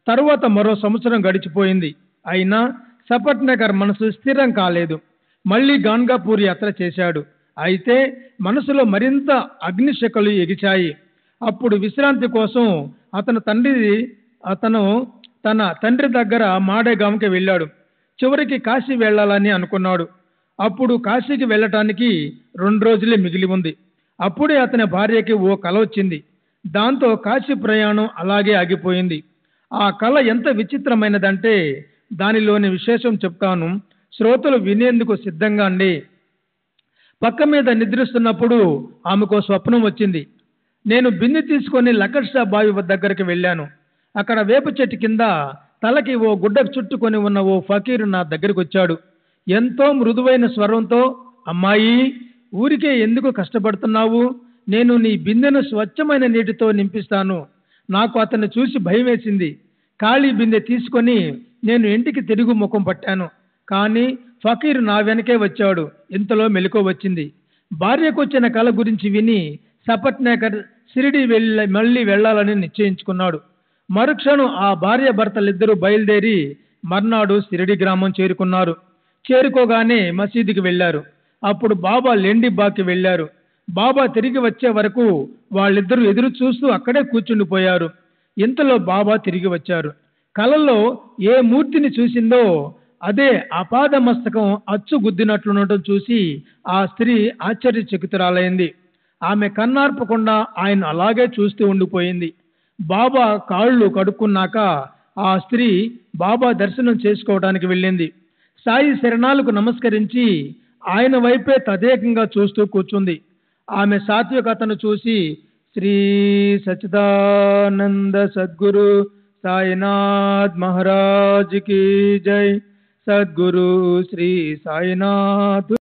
తరువాత మరో సంవత్సరం గడిచిపోయింది. అయినా సపట్నగర్ మనసు స్థిరం కాలేదు. మళ్ళీ గాన్గాపూర్ యాత్ర చేశాడు. అయితే మనసులో మరింత అగ్నిశకలు ఎగిచాయి. అప్పుడు విశ్రాంతి కోసం అతను తన తండ్రి దగ్గర మాడేగాంకి వెళ్ళాడు. చివరికి కాశీ వెళ్ళాలని అనుకున్నాడు. అప్పుడు కాశీకి వెళ్ళటానికి 2 రోజులే మిగిలి ఉంది. అప్పుడే అతని భార్యకి ఓ కల వచ్చింది. దాంతో కాశీ ప్రయాణం అలాగే ఆగిపోయింది. ఆ కల ఎంత విచిత్రమైనదంటే దానిలోని విశేషం చెప్తాను, శ్రోతలు వినేందుకు సిద్ధంగా అండి. పక్క మీద నిద్రిస్తున్నప్పుడు ఆమెకు స్వప్నం వచ్చింది. నేను బిందె తీసుకొని లకడ్షా బావి దగ్గరికి వెళ్ళాను. అక్కడ వేప చెట్టు కింద తలకి ఓ గుడ్డ చుట్టుకొని ఉన్న ఓ ఫకీరు నా దగ్గరికి వచ్చాడు. ఎంతో మృదువైన స్వరంతో, అమ్మాయి, ఊరికే ఎందుకు కష్టపడుతున్నావు? నేను నీ బిందెను స్వచ్ఛమైన నీటితో నింపిస్తాను. నాకు అతన్ని చూసి భయం వేసింది. ఖాళీ బిందె తీసుకొని నేను ఇంటికి తిరుగు ముఖం పట్టాను. కానీ ఫకీరు నా వెనకే వచ్చాడు. ఇంతలో మెలకువ వచ్చింది. భార్యకు వచ్చిన కల గురించి విని సపట్నగర్ షిరిడి మళ్ళీ వెళ్ళాలని నిశ్చయించుకున్నాడు. మరుక్షణం ఆ భార్య భర్తలిద్దరూ బయలుదేరి మర్నాడు షిరిడి గ్రామం చేరుకున్నారు. చేరుకోగానే మసీదుకి వెళ్ళారు. అప్పుడు బాబా లెండిబాగ్కి వెళ్ళారు. బాబా తిరిగి వచ్చే వరకు వాళ్ళిద్దరూ ఎదురు చూస్తూ అక్కడే కూర్చుండిపోయారు. ఇంతలో బాబా తిరిగి వచ్చారు. కలలో ఏ మూర్తిని చూసిందో అదే అపాద మస్తకం అచ్చు గుద్దినట్లుండటం చూసి ఆ స్త్రీ ఆశ్చర్యచకితురాలైంది. ఆమె కన్నార్పకుండా ఆయన అలాగే చూస్తూ ఉండిపోయింది. బాబా కాళ్ళు కడుక్కున్నాక ఆ స్త్రీ బాబా దర్శనం చేసుకోవడానికి వెళ్ళింది. సాయి శరణాలకు నమస్కరించి ఆయన వైపే తదేకంగా చూస్తూ కూర్చుంది. ఆమె సాత్వికతను చూసి శ్రీ సచ్చిదానంద సద్గురు సాయినాథ్ మహారాజ్ की जय, सद्गुरु श्री साईनाथ।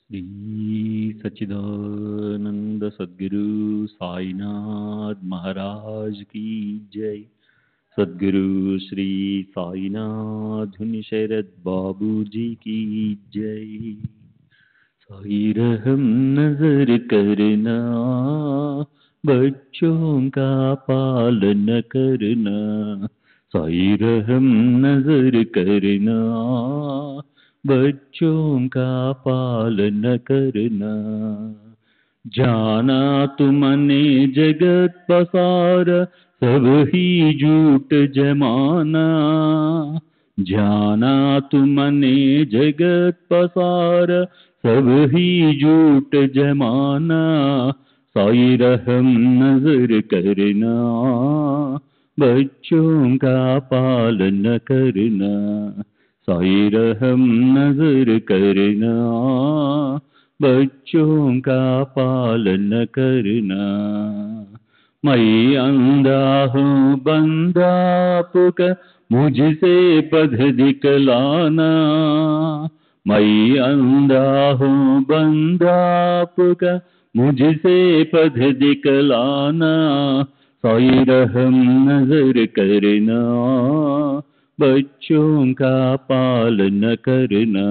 श्री सच्चिदानंद सद्गुरु साईनाथ महाराज की जय, सद्गुरु श्री साईनाथ शरद बाबू जी की जय। साई रहम नजर करना, बच्चों का पालन करना, साई रहम नजर करना, बच्चों का पालन करना। जाना तुमने जगत पसार, सब ही झूठ जमाना। जाना तुमने जगत पसार, सब ही झूठ जमाना। साई रहम नजर करना, बच्चों का पालन करना। साई रहम नजर करना, बच्चों का पालन करना। मैं अंधा हूँ बंदा पुकार, मुझसे पद दिखलाना। मैं अंधा हूँ बंदा पुकार, मुझसे पद दिखलाना। साई रहम नजर करना, बच्चों का पालन करना।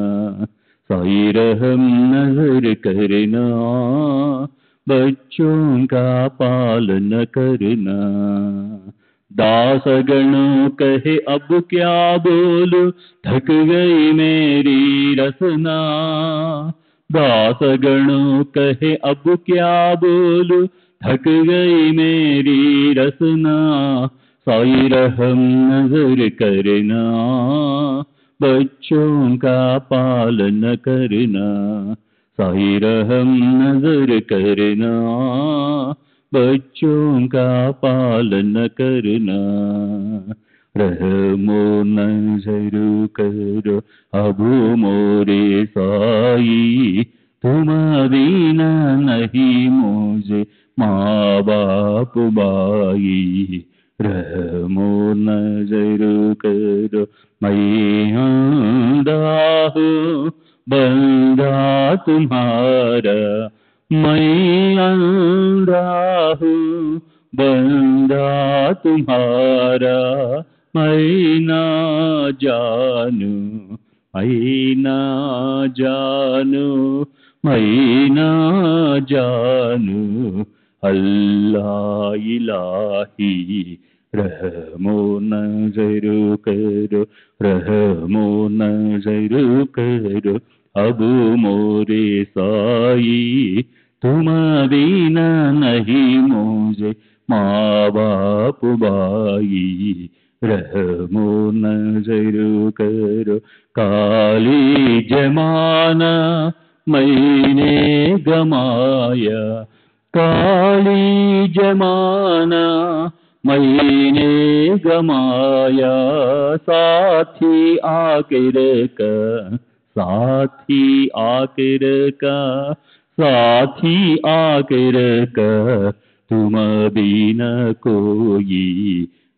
साई रहम नजर करना, बच्चों का पालन करना। दास गणों कहे अब क्या बोलूं, थक गई मेरी रसना। दास गणों कहे अब क्या बोलूं, थक गई मेरी रसना। साई रहम नजर करना, बच्चों का पालन करना। साई रहम नजर करना, बच्चों का पालन करना। रहमो नजर करो अब मोरे साई, तुम बिना नहीं मुझे माँ बाप भाई। रहमो नजर करो मैं अंधा हूँ बंदा तुम्हारा, मैं अंधा हूँ बंदा तुम्हारा। मैं ना जानू मैं ना जानू मैं ना जानू अल्लाह इलाही। रहमो नजर करो रहमो नजर करो अब मोरे साई, तुम बिना नहीं मुझे माँ बाप भाई। रहमो नजर करो काली जमाना मैंने गमाया, काली जमाना मैंने गमाया। साथी आकर का साथी आकर का साथी आकर का तुम बिना कोई।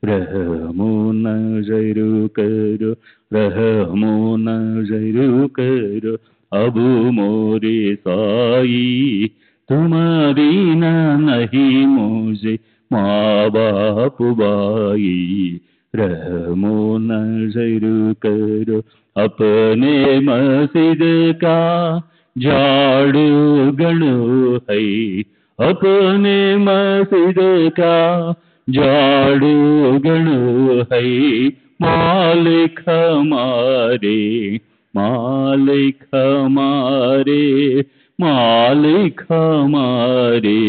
रहमो नजर करो रहमो नजर करो अब मोरे साई, तुम बिना नहीं मुझे माँ बाप भाई। रहमो नजर करो अपने मस्जिद का झाड़ू गणो है, अपने मस्जिद का झाड़ू गणो है। मालिक हमारे मालिक हमारे मालिक हमारे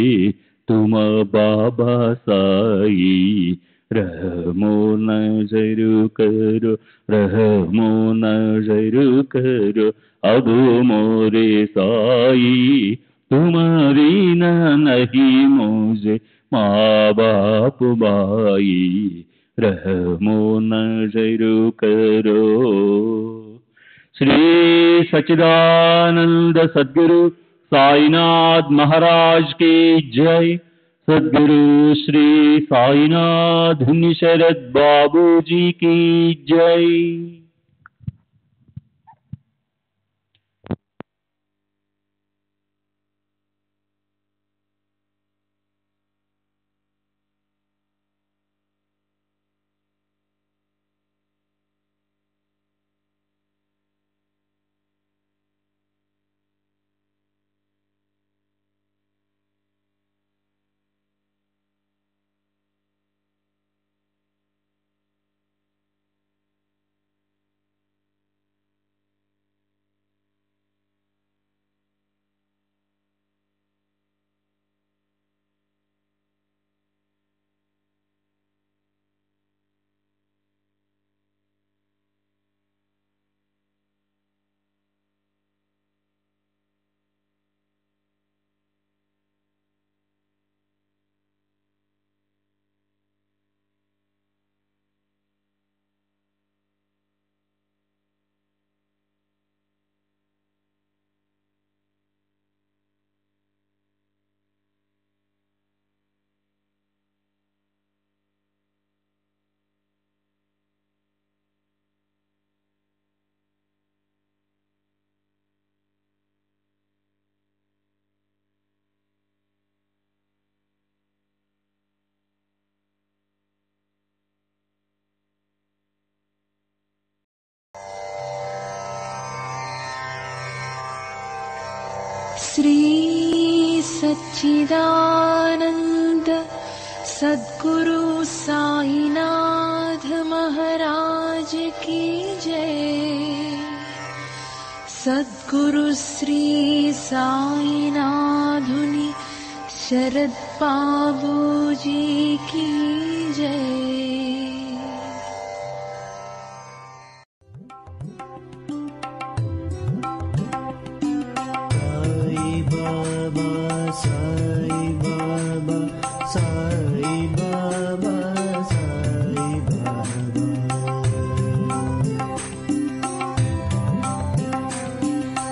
तुम बाबा साई। रहमो नजर करो रहमो नजर करो अब मोरे साई, तुम बिना नहीं मुझे माँ बाप भाई। रहमो नजर करो। श्री सच्चिदानंद सद्गुरु साईनाथ महाराज की जय। सद्गुरु श्री साईनाथ शरद बाबू जी की जय। श्री सच्चिदानंद सद्गुरु साईनाथ महाराज की जय। सद्गुरु श्री साईनाथुनि शरद बाबू जी की जय। साई बाबा